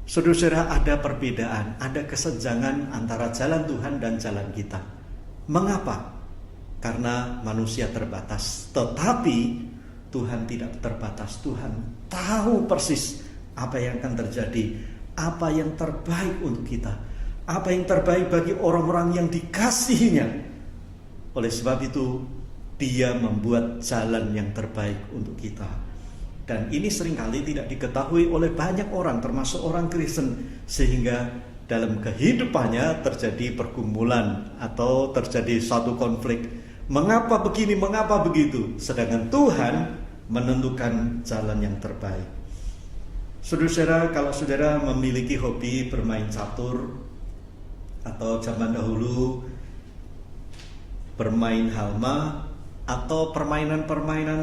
Saudara-saudara, ada perbedaan, ada kesenjangan antara jalan Tuhan dan jalan kita. Mengapa? Karena manusia terbatas. Tetapi Tuhan tidak terbatas. Tuhan tahu persis apa yang akan terjadi, apa yang terbaik untuk kita, apa yang terbaik bagi orang-orang yang dikasihinya. Oleh sebab itu, Dia membuat jalan yang terbaik untuk kita. Dan ini seringkali tidak diketahui oleh banyak orang, termasuk orang Kristen, sehingga dalam kehidupannya terjadi pergumulan atau terjadi suatu konflik. Mengapa begini, mengapa begitu? Sedangkan Tuhan menentukan jalan yang terbaik. Saudara-saudara, kalau saudara memiliki hobi bermain catur, atau zaman dahulu bermain halma, atau permainan-permainan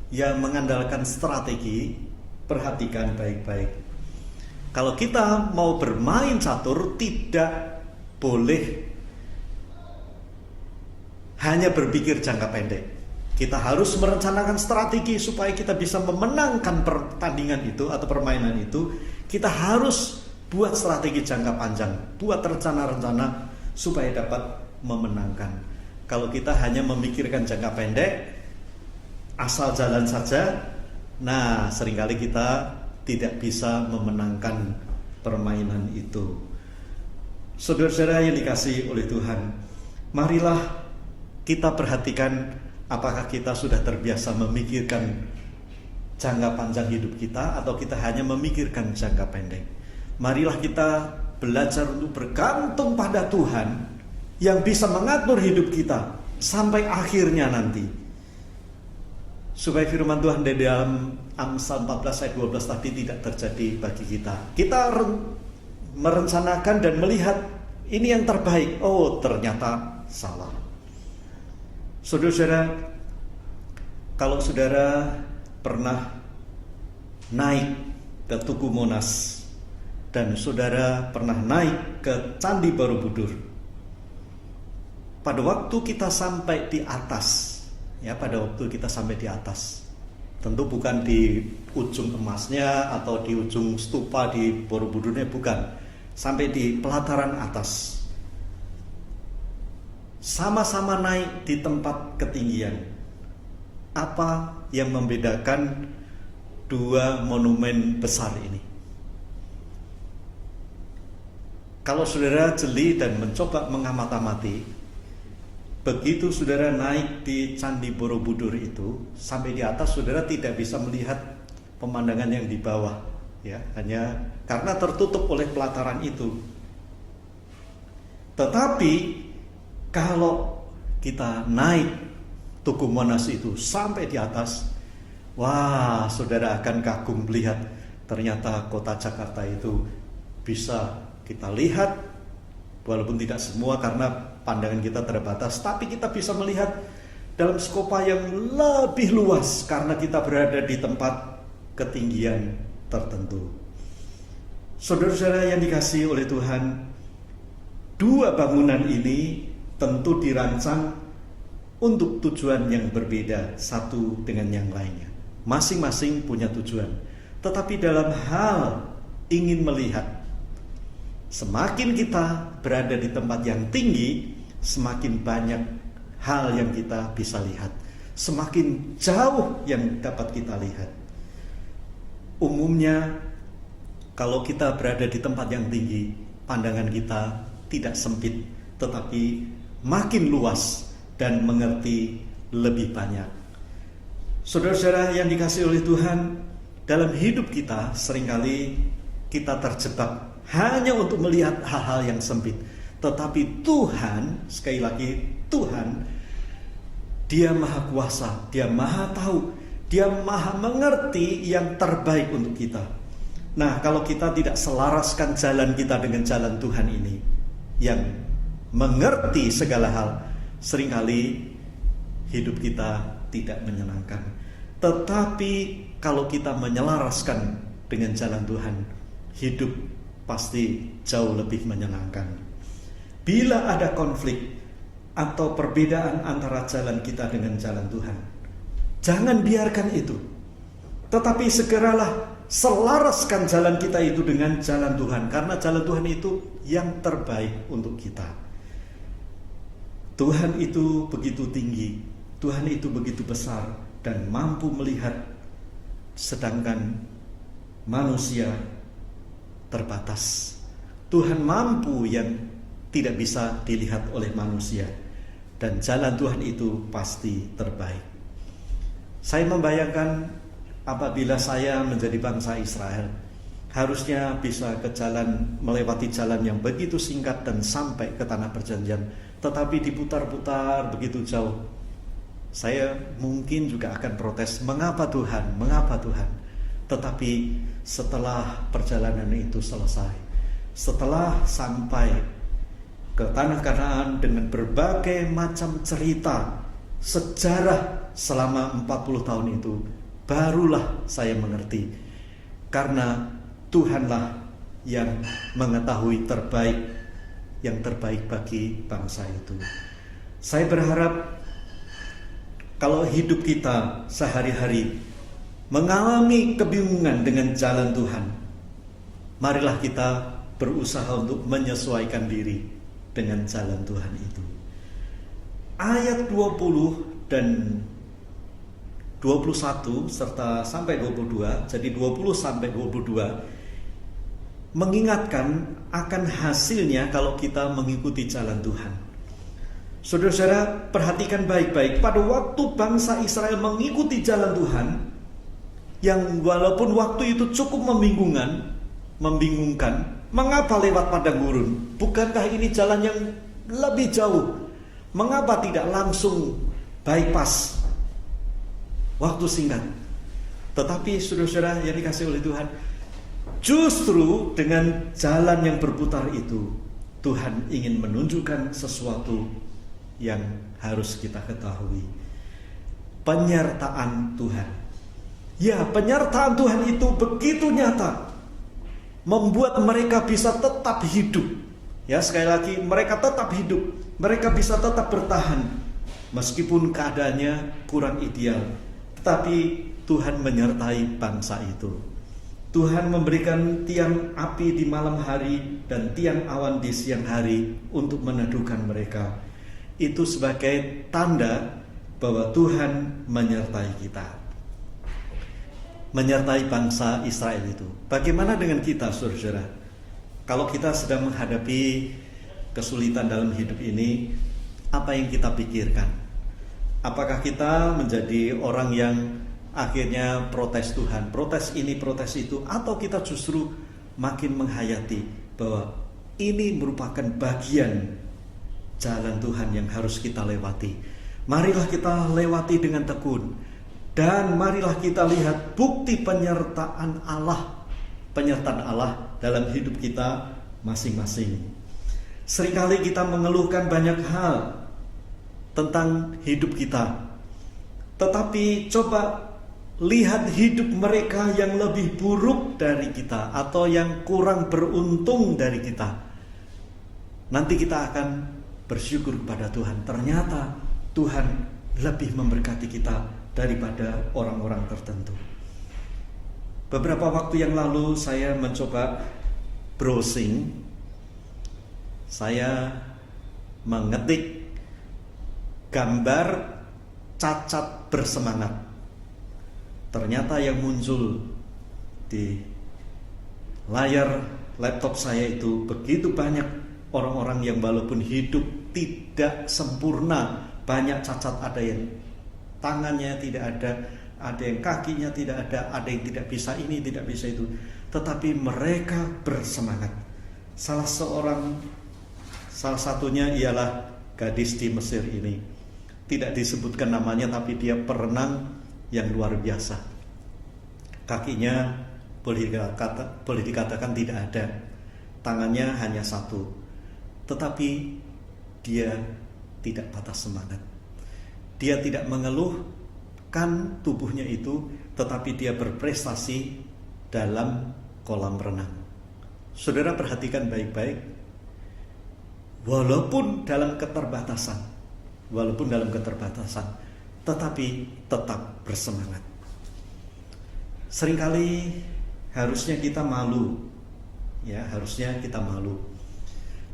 yang mengandalkan strategi, perhatikan baik-baik. Kalau kita mau bermain catur, tidak boleh hanya berpikir jangka pendek. Kita harus merencanakan strategi supaya kita bisa memenangkan pertandingan itu atau permainan itu. Kita harus buat strategi jangka panjang, buat rencana-rencana supaya dapat memenangkan. Kalau kita hanya memikirkan jangka pendek, asal jalan saja, nah seringkali kita tidak bisa memenangkan permainan itu. Saudara-saudara yang dikasihi oleh Tuhan, marilah kita perhatikan apakah kita sudah terbiasa memikirkan jangka panjang hidup kita atau kita hanya memikirkan jangka pendek. Marilah kita belajar untuk bergantung pada Tuhan yang bisa mengatur hidup kita sampai akhirnya nanti. Supaya firman Tuhan di dalam Amsal 14 ayat 12 tadi tidak terjadi bagi kita. Kita merencanakan dan melihat ini yang terbaik. Oh, ternyata salah. Saudara-saudara, kalau saudara pernah naik ke Tugu Monas dan saudara pernah naik ke Candi Borobudur, pada waktu kita sampai di atas, tentu bukan di ujung emasnya atau di ujung stupa di Borobudurnya, bukan, sampai di pelataran atas. Sama-sama naik di tempat ketinggian. Apa yang membedakan dua monumen besar ini? Kalau saudara jeli dan mencoba mengamati, begitu saudara naik di Candi Borobudur itu, sampai di atas saudara tidak bisa melihat pemandangan yang di bawah, ya, hanya karena tertutup oleh pelataran itu. Tetapi kalau kita naik Tugu Monas itu sampai di atas, wah, saudara akan kagum melihat ternyata kota Jakarta itu bisa kita lihat, walaupun tidak semua karena pandangan kita terbatas, tapi kita bisa melihat dalam skopa yang lebih luas karena kita berada di tempat ketinggian tertentu. Saudara-saudara yang dikasihi oleh Tuhan, dua bangunan ini tentu dirancang untuk tujuan yang berbeda satu dengan yang lainnya. Masing-masing punya tujuan. Tetapi dalam hal ingin melihat, semakin kita berada di tempat yang tinggi, semakin banyak hal yang kita bisa lihat. Semakin jauh yang dapat kita lihat. Umumnya, kalau kita berada di tempat yang tinggi, pandangan kita tidak sempit, tetapi makin luas dan mengerti lebih banyak. Saudara-saudara yang dikasihi oleh Tuhan, dalam hidup kita seringkali kita terjebak hanya untuk melihat hal-hal yang sempit. Tetapi Tuhan, sekali lagi Tuhan, Dia Maha Kuasa, Dia Maha Tahu, Dia Maha Mengerti yang terbaik untuk kita. Nah, kalau kita tidak selaraskan jalan kita dengan jalan Tuhan ini, yang mengerti segala hal, seringkali hidup kita tidak menyenangkan. Tetapi kalau kita menyelaraskan dengan jalan Tuhan, hidup pasti jauh lebih menyenangkan. Bila ada konflik atau perbedaan antara jalan kita dengan jalan Tuhan, jangan biarkan itu. Tetapi segeralah selaraskan jalan kita itu dengan jalan Tuhan, karena jalan Tuhan itu yang terbaik untuk kita. Tuhan itu begitu tinggi, Tuhan itu begitu besar, dan mampu melihat, sedangkan manusia terbatas. Tuhan mampu yang tidak bisa dilihat oleh manusia, dan jalan Tuhan itu pasti terbaik. Saya membayangkan apabila saya menjadi bangsa Israel, harusnya bisa melewati jalan yang begitu singkat dan sampai ke tanah perjanjian, tetapi diputar-putar begitu jauh. Saya mungkin juga akan protes, mengapa Tuhan, mengapa Tuhan? Tetapi setelah perjalanan itu selesai, setelah sampai ke tanah Kanaan dengan berbagai macam cerita, sejarah selama 40 tahun itu, barulah saya mengerti. Karena Tuhanlah yang mengetahui yang terbaik bagi bangsa itu. Saya berharap kalau hidup kita sehari-hari mengalami kebingungan dengan jalan Tuhan, marilah kita berusaha untuk menyesuaikan diri dengan jalan Tuhan itu. Ayat 20 dan 21 serta sampai 22, jadi 20 sampai 22 mengingatkan akan hasilnya kalau kita mengikuti jalan Tuhan. Saudara-saudara, perhatikan baik-baik. Pada waktu bangsa Israel mengikuti jalan Tuhan, yang walaupun waktu itu cukup membingungkan, mengapa lewat padang gurun? Bukankah ini jalan yang lebih jauh? Mengapa tidak langsung bypass waktu singkat? Tetapi saudara-saudara yang dikasihi oleh Tuhan, justru dengan jalan yang berputar itu, Tuhan ingin menunjukkan sesuatu yang harus kita ketahui. Penyertaan Tuhan. Ya, penyertaan Tuhan itu begitu nyata, membuat mereka bisa tetap hidup. Ya, sekali lagi, mereka tetap hidup. Mereka bisa tetap bertahan meskipun keadaannya kurang ideal. Tetapi Tuhan menyertai bangsa itu. Tuhan memberikan tiang api di malam hari dan tiang awan di siang hari untuk meneduhkan mereka. Itu sebagai tanda bahwa Tuhan menyertai kita, menyertai bangsa Israel itu. Bagaimana dengan kita, saudara? Kalau kita sedang menghadapi kesulitan dalam hidup ini, apa yang kita pikirkan? Apakah kita menjadi orang yang akhirnya protes Tuhan, protes ini, protes itu, atau kita justru makin menghayati bahwa ini merupakan bagian jalan Tuhan yang harus kita lewati. Marilah kita lewati dengan tekun, dan marilah kita lihat bukti penyertaan Allah dalam hidup kita masing-masing. Seringkali kita mengeluhkan banyak hal tentang hidup kita, tetapi coba lihat hidup mereka yang lebih buruk dari kita atau yang kurang beruntung dari kita. Nanti kita akan bersyukur kepada Tuhan. Ternyata Tuhan lebih memberkati kita daripada orang-orang tertentu. Beberapa waktu yang lalu saya mencoba browsing. Saya mengetik gambar cacat bersemangat. Ternyata yang muncul di layar laptop saya itu begitu banyak orang-orang yang walaupun hidup tidak sempurna, banyak cacat, ada yang tangannya tidak ada yang kakinya tidak ada yang tidak bisa ini, tidak bisa itu. Tetapi mereka bersemangat. Salah satunya ialah gadis di Mesir ini. Tidak disebutkan namanya, tapi dia perenang yang luar biasa. Kakinya boleh dikatakan tidak ada, tangannya hanya satu. Tetapi dia tidak patah semangat. Dia tidak mengeluhkan tubuhnya itu, tetapi dia berprestasi dalam kolam renang. Saudara perhatikan baik-baik. Walaupun dalam keterbatasan, tetapi tetap bersemangat. Seringkali harusnya kita malu. Ya, harusnya kita malu.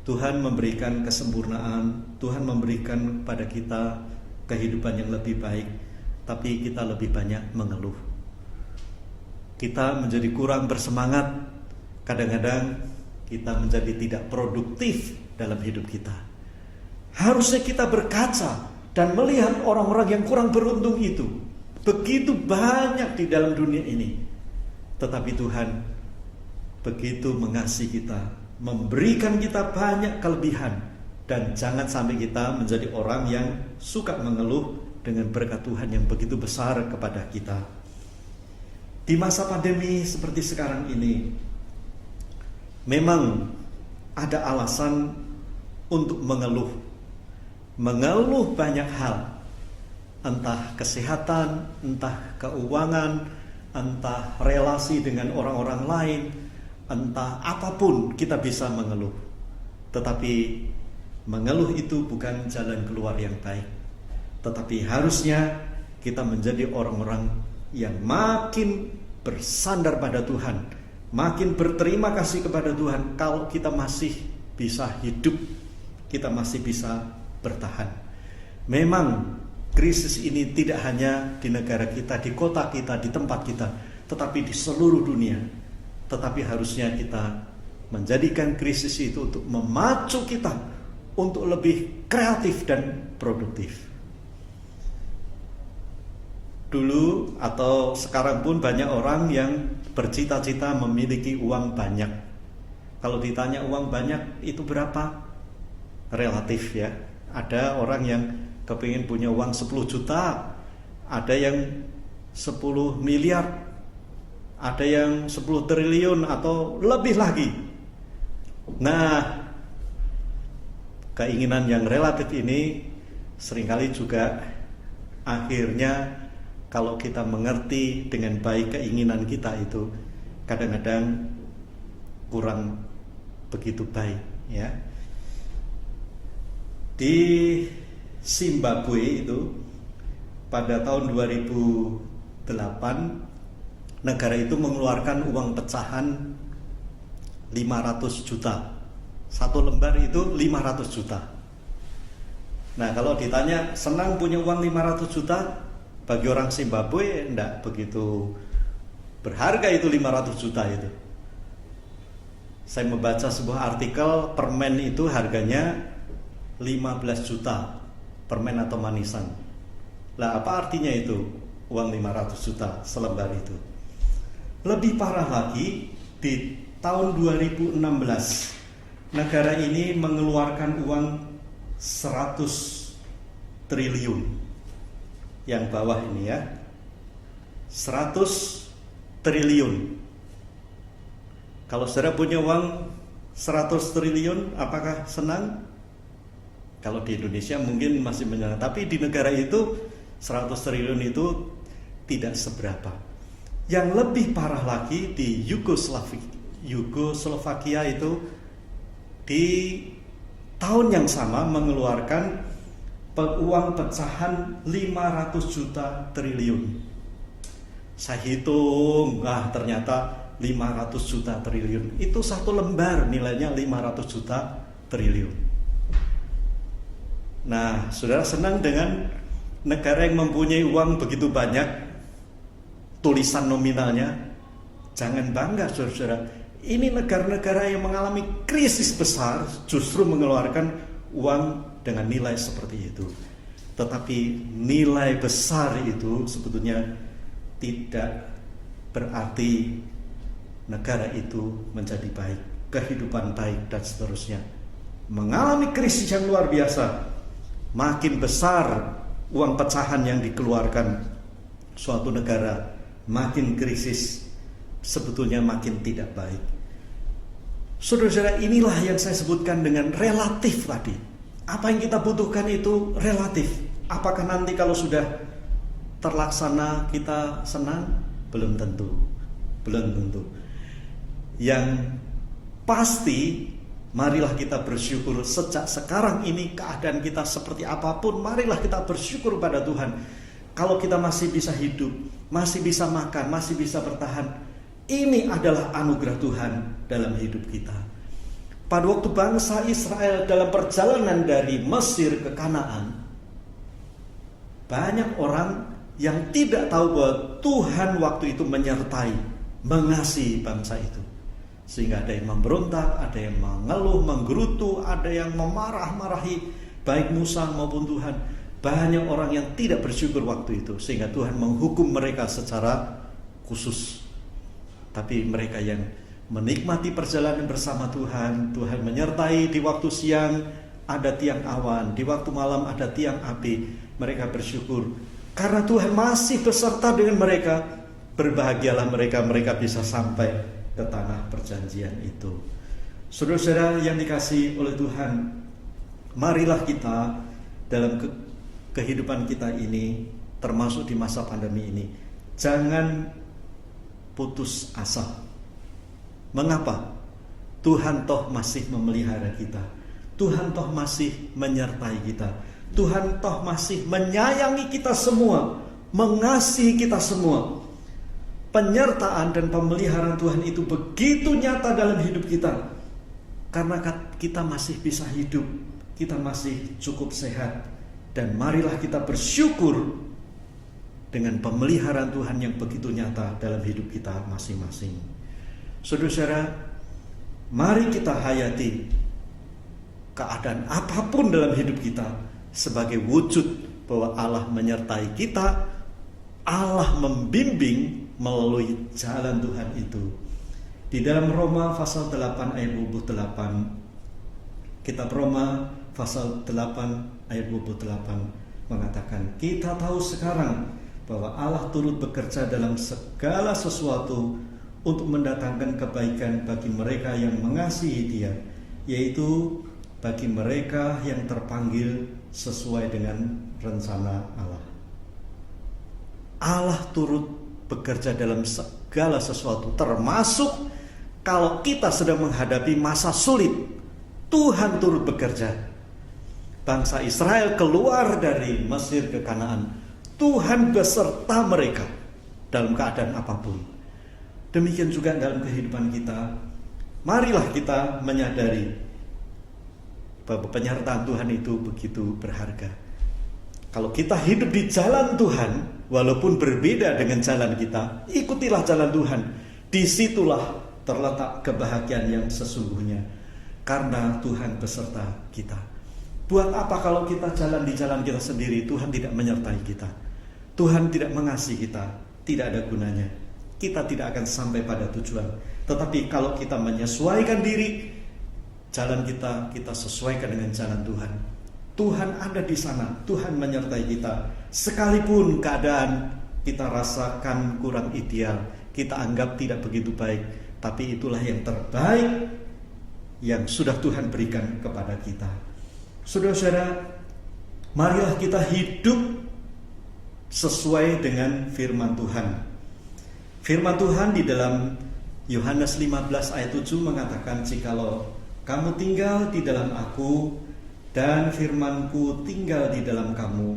Tuhan memberikan kesempurnaan, Tuhan memberikan pada kita kehidupan yang lebih baik, tapi kita lebih banyak mengeluh. Kita menjadi kurang bersemangat, kadang-kadang kita menjadi tidak produktif dalam hidup kita. Harusnya kita berkaca dan melihat orang-orang yang kurang beruntung itu. Begitu banyak di dalam dunia ini. Tetapi Tuhan begitu mengasihi kita, memberikan kita banyak kelebihan. Dan jangan sampai kita menjadi orang yang suka mengeluh dengan berkat Tuhan yang begitu besar kepada kita. Di masa pandemi seperti sekarang ini, memang ada alasan untuk mengeluh. Mengeluh banyak hal. Entah kesehatan, entah keuangan, entah relasi dengan orang-orang lain, entah apapun kita bisa mengeluh. Tetapi mengeluh itu bukan jalan keluar yang baik. Tetapi harusnya kita menjadi orang-orang yang makin bersandar pada Tuhan, makin berterima kasih kepada Tuhan kalau kita masih bisa hidup, kita masih bisa bertahan. Memang krisis ini tidak hanya di negara kita, di kota kita, di tempat kita, tetapi di seluruh dunia. Tetapi harusnya kita menjadikan krisis itu untuk memacu kita untuk lebih kreatif dan produktif. Dulu atau sekarang pun banyak orang yang bercita-cita memiliki uang banyak. Kalau ditanya uang banyak itu berapa? Relatif ya. Ada orang yang kepingin punya uang 10 juta, ada yang 10 miliar, ada yang 10 triliun atau lebih lagi. Nah, keinginan yang relatif ini seringkali juga akhirnya kalau kita mengerti dengan baik keinginan kita itu kadang-kadang kurang begitu baik ya. Di Zimbabwe itu pada tahun 2008 negara itu mengeluarkan uang pecahan 500 juta. Satu lembar itu 500 juta. Nah, kalau ditanya senang punya uang 500 juta, bagi orang Zimbabwe enggak begitu berharga itu 500 juta itu. Saya membaca sebuah artikel, permen itu harganya 15 juta. Permen atau manisan. Lah, apa artinya itu uang 500 juta selembar itu? Lebih parah lagi, di tahun 2016 negara ini mengeluarkan uang 100 triliun. Yang bawah ini ya, 100 triliun. Kalau saudara punya uang 100 triliun, apakah senang? Kalau di Indonesia mungkin masih menyenangkan, tapi di negara itu 100 triliun itu tidak seberapa. Yang lebih parah lagi di Yugoslavia itu di tahun yang sama mengeluarkan uang pecahan 500 juta triliun. Saya hitung, ternyata 500 juta triliun. Itu satu lembar nilainya 500 juta triliun. Nah, saudara senang dengan negara yang mempunyai uang begitu banyak, tulisan nominalnya? Jangan bangga, saudara-saudara. Ini negara-negara yang mengalami krisis besar justru mengeluarkan uang dengan nilai seperti itu. Tetapi nilai besar itu sebetulnya tidak berarti negara itu menjadi baik, kehidupan baik dan seterusnya. Mengalami krisis yang luar biasa. Makin besar uang pecahan yang dikeluarkan suatu negara, makin krisis, sebetulnya makin tidak baik. Saudara-saudara, inilah yang saya sebutkan dengan relatif tadi. Apa yang kita butuhkan itu relatif. Apakah nanti kalau sudah terlaksana kita senang? Belum tentu. Belum tentu. Yang pasti, marilah kita bersyukur sejak sekarang ini keadaan kita seperti apapun, marilah kita bersyukur pada Tuhan. Kalau kita masih bisa hidup, masih bisa makan, masih bisa bertahan, ini adalah anugerah Tuhan dalam hidup kita. Pada waktu bangsa Israel dalam perjalanan dari Mesir ke Kanaan, banyak orang yang tidak tahu bahwa Tuhan waktu itu menyertai, mengasihi bangsa itu. Sehingga ada yang memberontak, ada yang mengeluh, menggerutu, ada yang memarah-marahi baik Musa maupun Tuhan. Banyak orang yang tidak bersyukur waktu itu, sehingga Tuhan menghukum mereka secara khusus. Tapi mereka yang menikmati perjalanan bersama Tuhan, Tuhan menyertai. Di waktu siang ada tiang awan, di waktu malam ada tiang api. Mereka bersyukur karena Tuhan masih beserta dengan mereka. Berbahagialah mereka, mereka bisa sampai ke tanah perjanjian itu. Saudara-saudara yang dikasihi oleh Tuhan, marilah kita dalam kehidupan kita ini, termasuk di masa pandemi ini, jangan putus asa. Mengapa? Tuhan toh masih memelihara kita. Tuhan toh masih menyertai kita. Tuhan toh masih menyayangi kita semua, mengasihi kita semua. Penyertaan dan pemeliharaan Tuhan itu begitu nyata dalam hidup kita. Karena kita masih bisa hidup, kita masih cukup sehat. Dan marilah kita bersyukur dengan pemeliharaan Tuhan yang begitu nyata dalam hidup kita masing-masing. Saudara-saudara, mari kita hayati keadaan apapun dalam hidup kita sebagai wujud bahwa Allah menyertai kita, Allah membimbing melalui jalan Tuhan itu. Di dalam Roma pasal 8 ayat 28, kitab Roma pasal 8 ayat 28 mengatakan, kita tahu sekarang bahwa Allah turut bekerja dalam segala sesuatu untuk mendatangkan kebaikan bagi mereka yang mengasihi Dia, yaitu bagi mereka yang terpanggil sesuai dengan rencana Allah. Allah turut bekerja dalam segala sesuatu, termasuk kalau kita sedang menghadapi masa sulit. Tuhan turut bekerja. Bangsa Israel keluar dari Mesir ke Kanaan, Tuhan beserta mereka dalam keadaan apapun. Demikian juga dalam kehidupan kita. Marilah kita menyadari bahwa penyertaan Tuhan itu begitu berharga. Kalau kita hidup di jalan Tuhan, walaupun berbeda dengan jalan kita, ikutilah jalan Tuhan. Disitulah terletak kebahagiaan yang sesungguhnya, karena Tuhan beserta kita. Buat apa kalau kita jalan di jalan kita sendiri, Tuhan tidak menyertai kita, Tuhan tidak mengasihi kita, tidak ada gunanya. Kita tidak akan sampai pada tujuan. Tetapi kalau kita menyesuaikan diri, jalan kita sesuaikan dengan jalan Tuhan. Tuhan ada di sana, Tuhan menyertai kita. Sekalipun keadaan kita rasakan kurang ideal, kita anggap tidak begitu baik, tapi itulah yang terbaik yang sudah Tuhan berikan kepada kita. Saudara-saudara, marilah kita hidup sesuai dengan firman Tuhan. Firman Tuhan di dalam Yohanes 15 ayat 7 mengatakan, jikalau kamu tinggal di dalam aku dan firmanku tinggal di dalam kamu,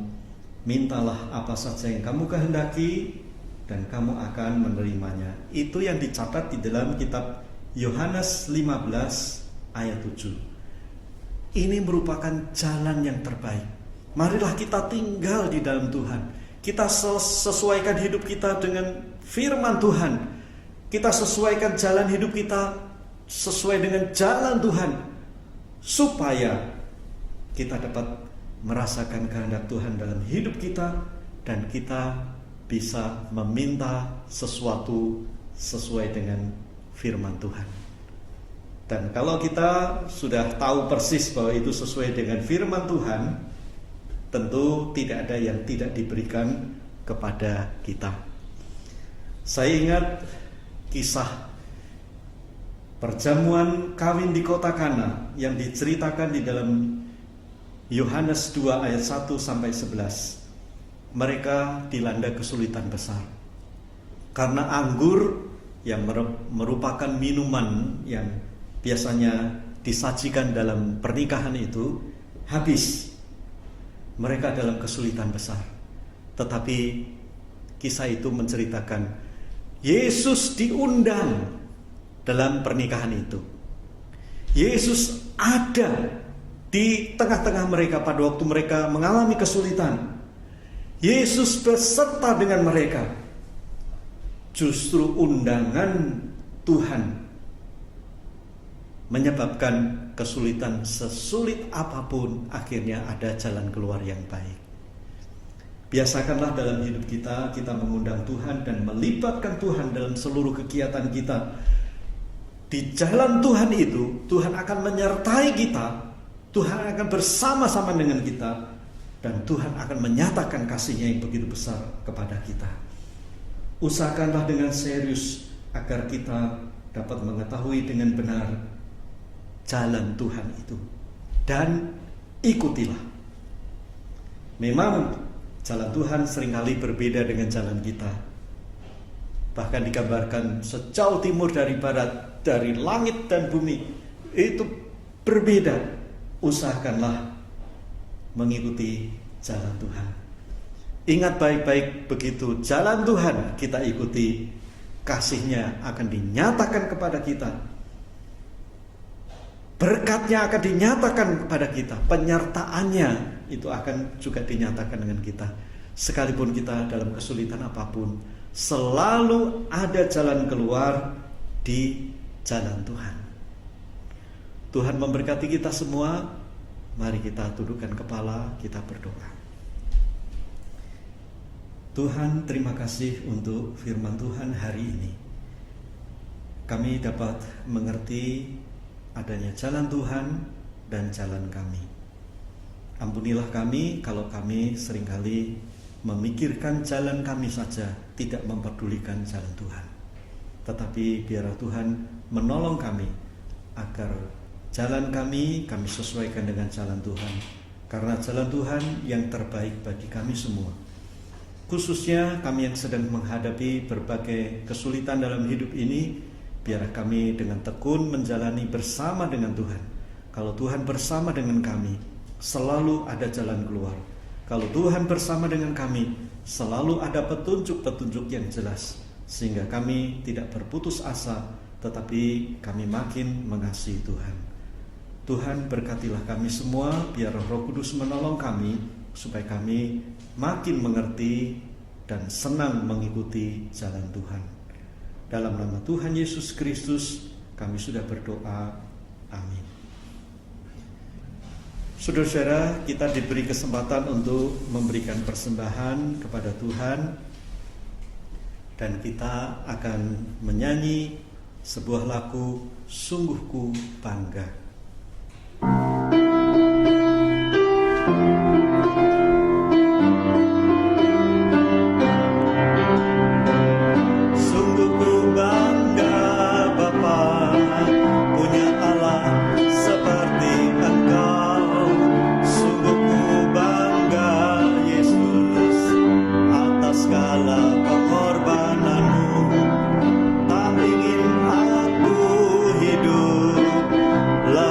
mintalah apa saja yang kamu kehendaki dan kamu akan menerimanya. Itu yang dicatat di dalam kitab Yohanes 15 ayat 7. Ini merupakan jalan yang terbaik. Marilah kita tinggal di dalam Tuhan. Kita sesuaikan hidup kita dengan firman Tuhan. Kita sesuaikan jalan hidup kita sesuai dengan jalan Tuhan, supaya kita dapat merasakan kehendak Tuhan dalam hidup kita, dan kita bisa meminta sesuatu sesuai dengan firman Tuhan. Dan kalau kita sudah tahu persis bahwa itu sesuai dengan firman Tuhan, tentu tidak ada yang tidak diberikan kepada kita. Saya ingat kisah perjamuan kawin di kota Kana yang diceritakan di dalam Yohanes 2 ayat 1 sampai 11. Mereka dilanda kesulitan besar karena anggur yang merupakan minuman yang biasanya disajikan dalam pernikahan itu habis. Mereka dalam kesulitan besar. Tetapi kisah itu menceritakan Yesus diundang dalam pernikahan itu. Yesus ada di tengah-tengah mereka pada waktu mereka mengalami kesulitan. Yesus beserta dengan mereka. Justru undangan Tuhan menyebabkan kesulitan, sesulit apapun akhirnya ada jalan keluar yang baik. Biasakanlah dalam hidup kita mengundang Tuhan dan melibatkan Tuhan dalam seluruh kegiatan kita. Di jalan Tuhan itu, Tuhan akan menyertai kita, Tuhan akan bersama-sama dengan kita, dan Tuhan akan menyatakan kasih-Nya yang begitu besar kepada kita. Usahakanlah dengan serius agar kita dapat mengetahui dengan benar jalan Tuhan itu, dan ikutilah. Memang jalan Tuhan seringkali berbeda dengan jalan kita. Bahkan digambarkan sejauh timur dari barat, dari langit dan bumi, itu berbeda. Usahakanlah mengikuti jalan Tuhan. Ingat baik-baik, begitu jalan Tuhan kita ikuti, kasih-Nya akan dinyatakan kepada kita. Berkat-Nya akan dinyatakan kepada kita, penyertaan-Nya itu akan juga dinyatakan dengan kita. Sekalipun kita dalam kesulitan apapun, selalu ada jalan keluar di jalan Tuhan. Tuhan memberkati kita semua. Mari kita tundukkan kepala, kita berdoa. Tuhan, terima kasih untuk firman Tuhan hari ini. Kami dapat mengerti adanya jalan Tuhan dan jalan kami. Ampunilah kami kalau kami seringkali memikirkan jalan kami saja, tidak mempedulikan jalan Tuhan. Tetapi biarlah Tuhan menolong kami agar jalan kami sesuaikan dengan jalan Tuhan. Karena jalan Tuhan yang terbaik bagi kami semua. Khususnya kami yang sedang menghadapi berbagai kesulitan dalam hidup ini, biar kami dengan tekun menjalani bersama dengan Tuhan. Kalau Tuhan bersama dengan kami, selalu ada jalan keluar. Kalau Tuhan bersama dengan kami, selalu ada petunjuk-petunjuk yang jelas. Sehingga kami tidak berputus asa, tetapi kami makin mengasihi Tuhan. Tuhan, berkatilah kami semua, biar Roh Kudus menolong kami, supaya kami makin mengerti dan senang mengikuti jalan Tuhan. Dalam nama Tuhan Yesus Kristus kami sudah berdoa. Amin. Saudara-saudara, kita diberi kesempatan untuk memberikan persembahan kepada Tuhan, dan kita akan menyanyi sebuah lagu Sungguh Ku Bangga. La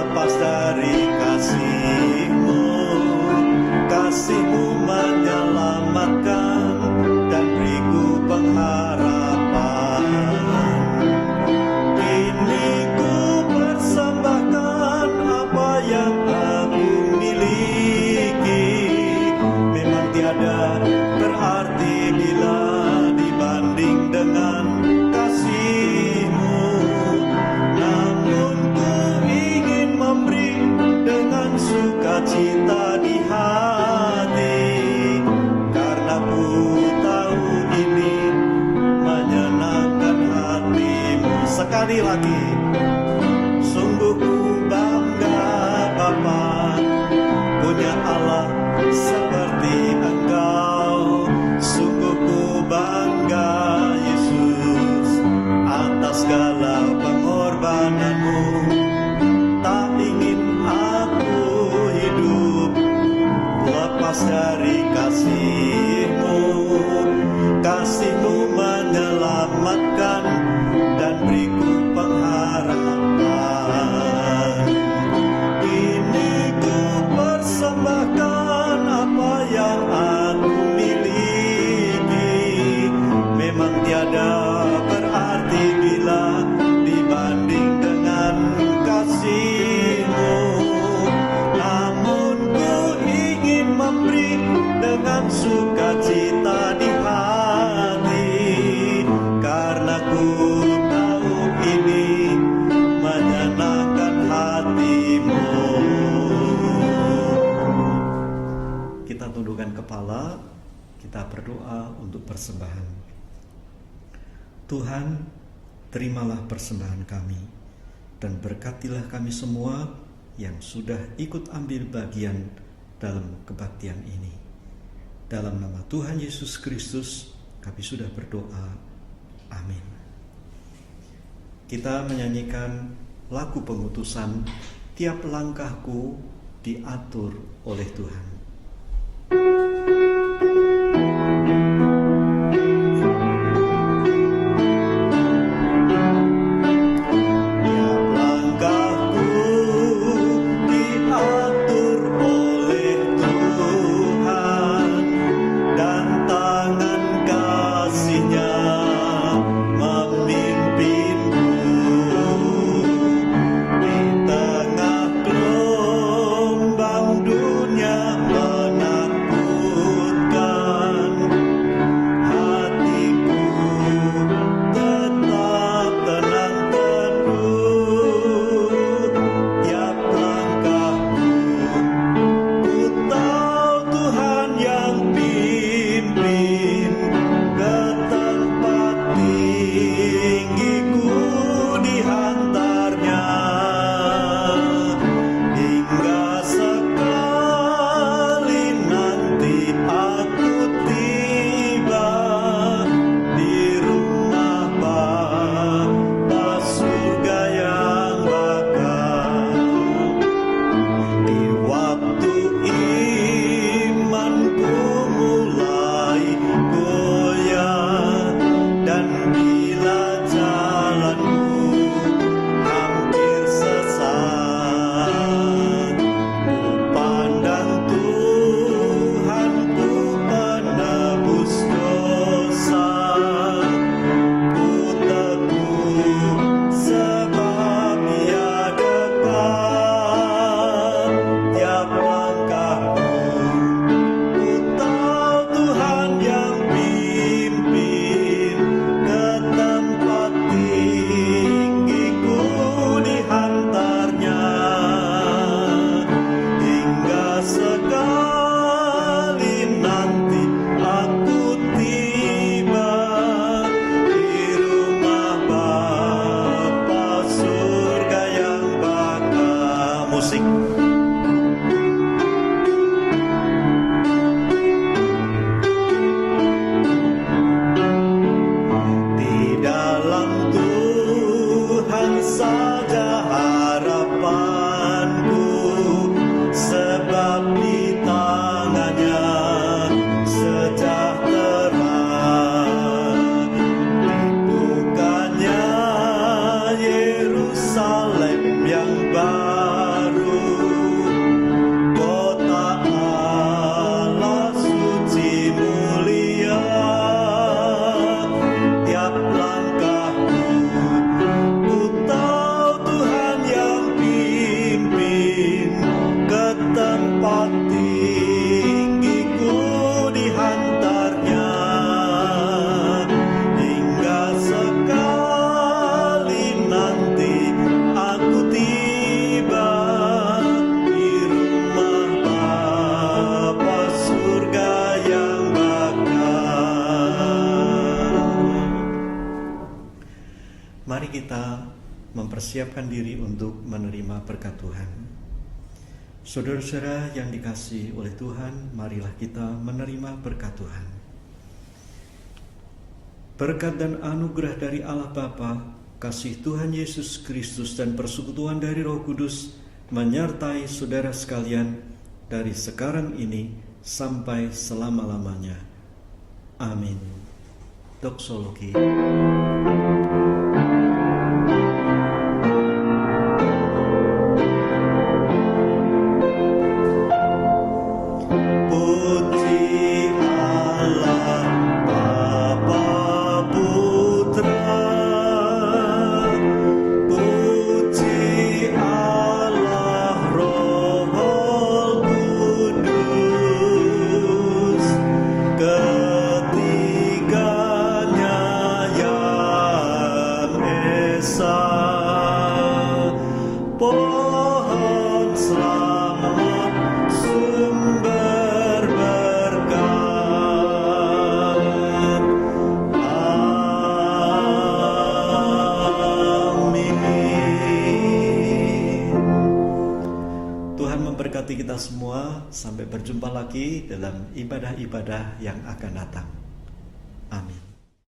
berdoa untuk persembahan. Tuhan, terimalah persembahan kami dan berkatilah kami semua yang sudah ikut ambil bagian dalam kebaktian ini. Dalam nama Tuhan Yesus Kristus kami sudah berdoa. Amin. Kita menyanyikan lagu pengutusan Tiap Langkahku Diatur oleh Tuhan. Mari kita mempersiapkan diri untuk menerima berkat Tuhan. Saudara-saudara yang dikasihi oleh Tuhan, marilah kita menerima berkat Tuhan. Berkat dan anugerah dari Allah Bapa, kasih Tuhan Yesus Kristus dan persekutuan dari Roh Kudus menyertai saudara sekalian dari sekarang ini sampai selama-lamanya. Amin. Doksologi. kita semua sampai berjumpa lagi dalam ibadah-ibadah yang akan datang.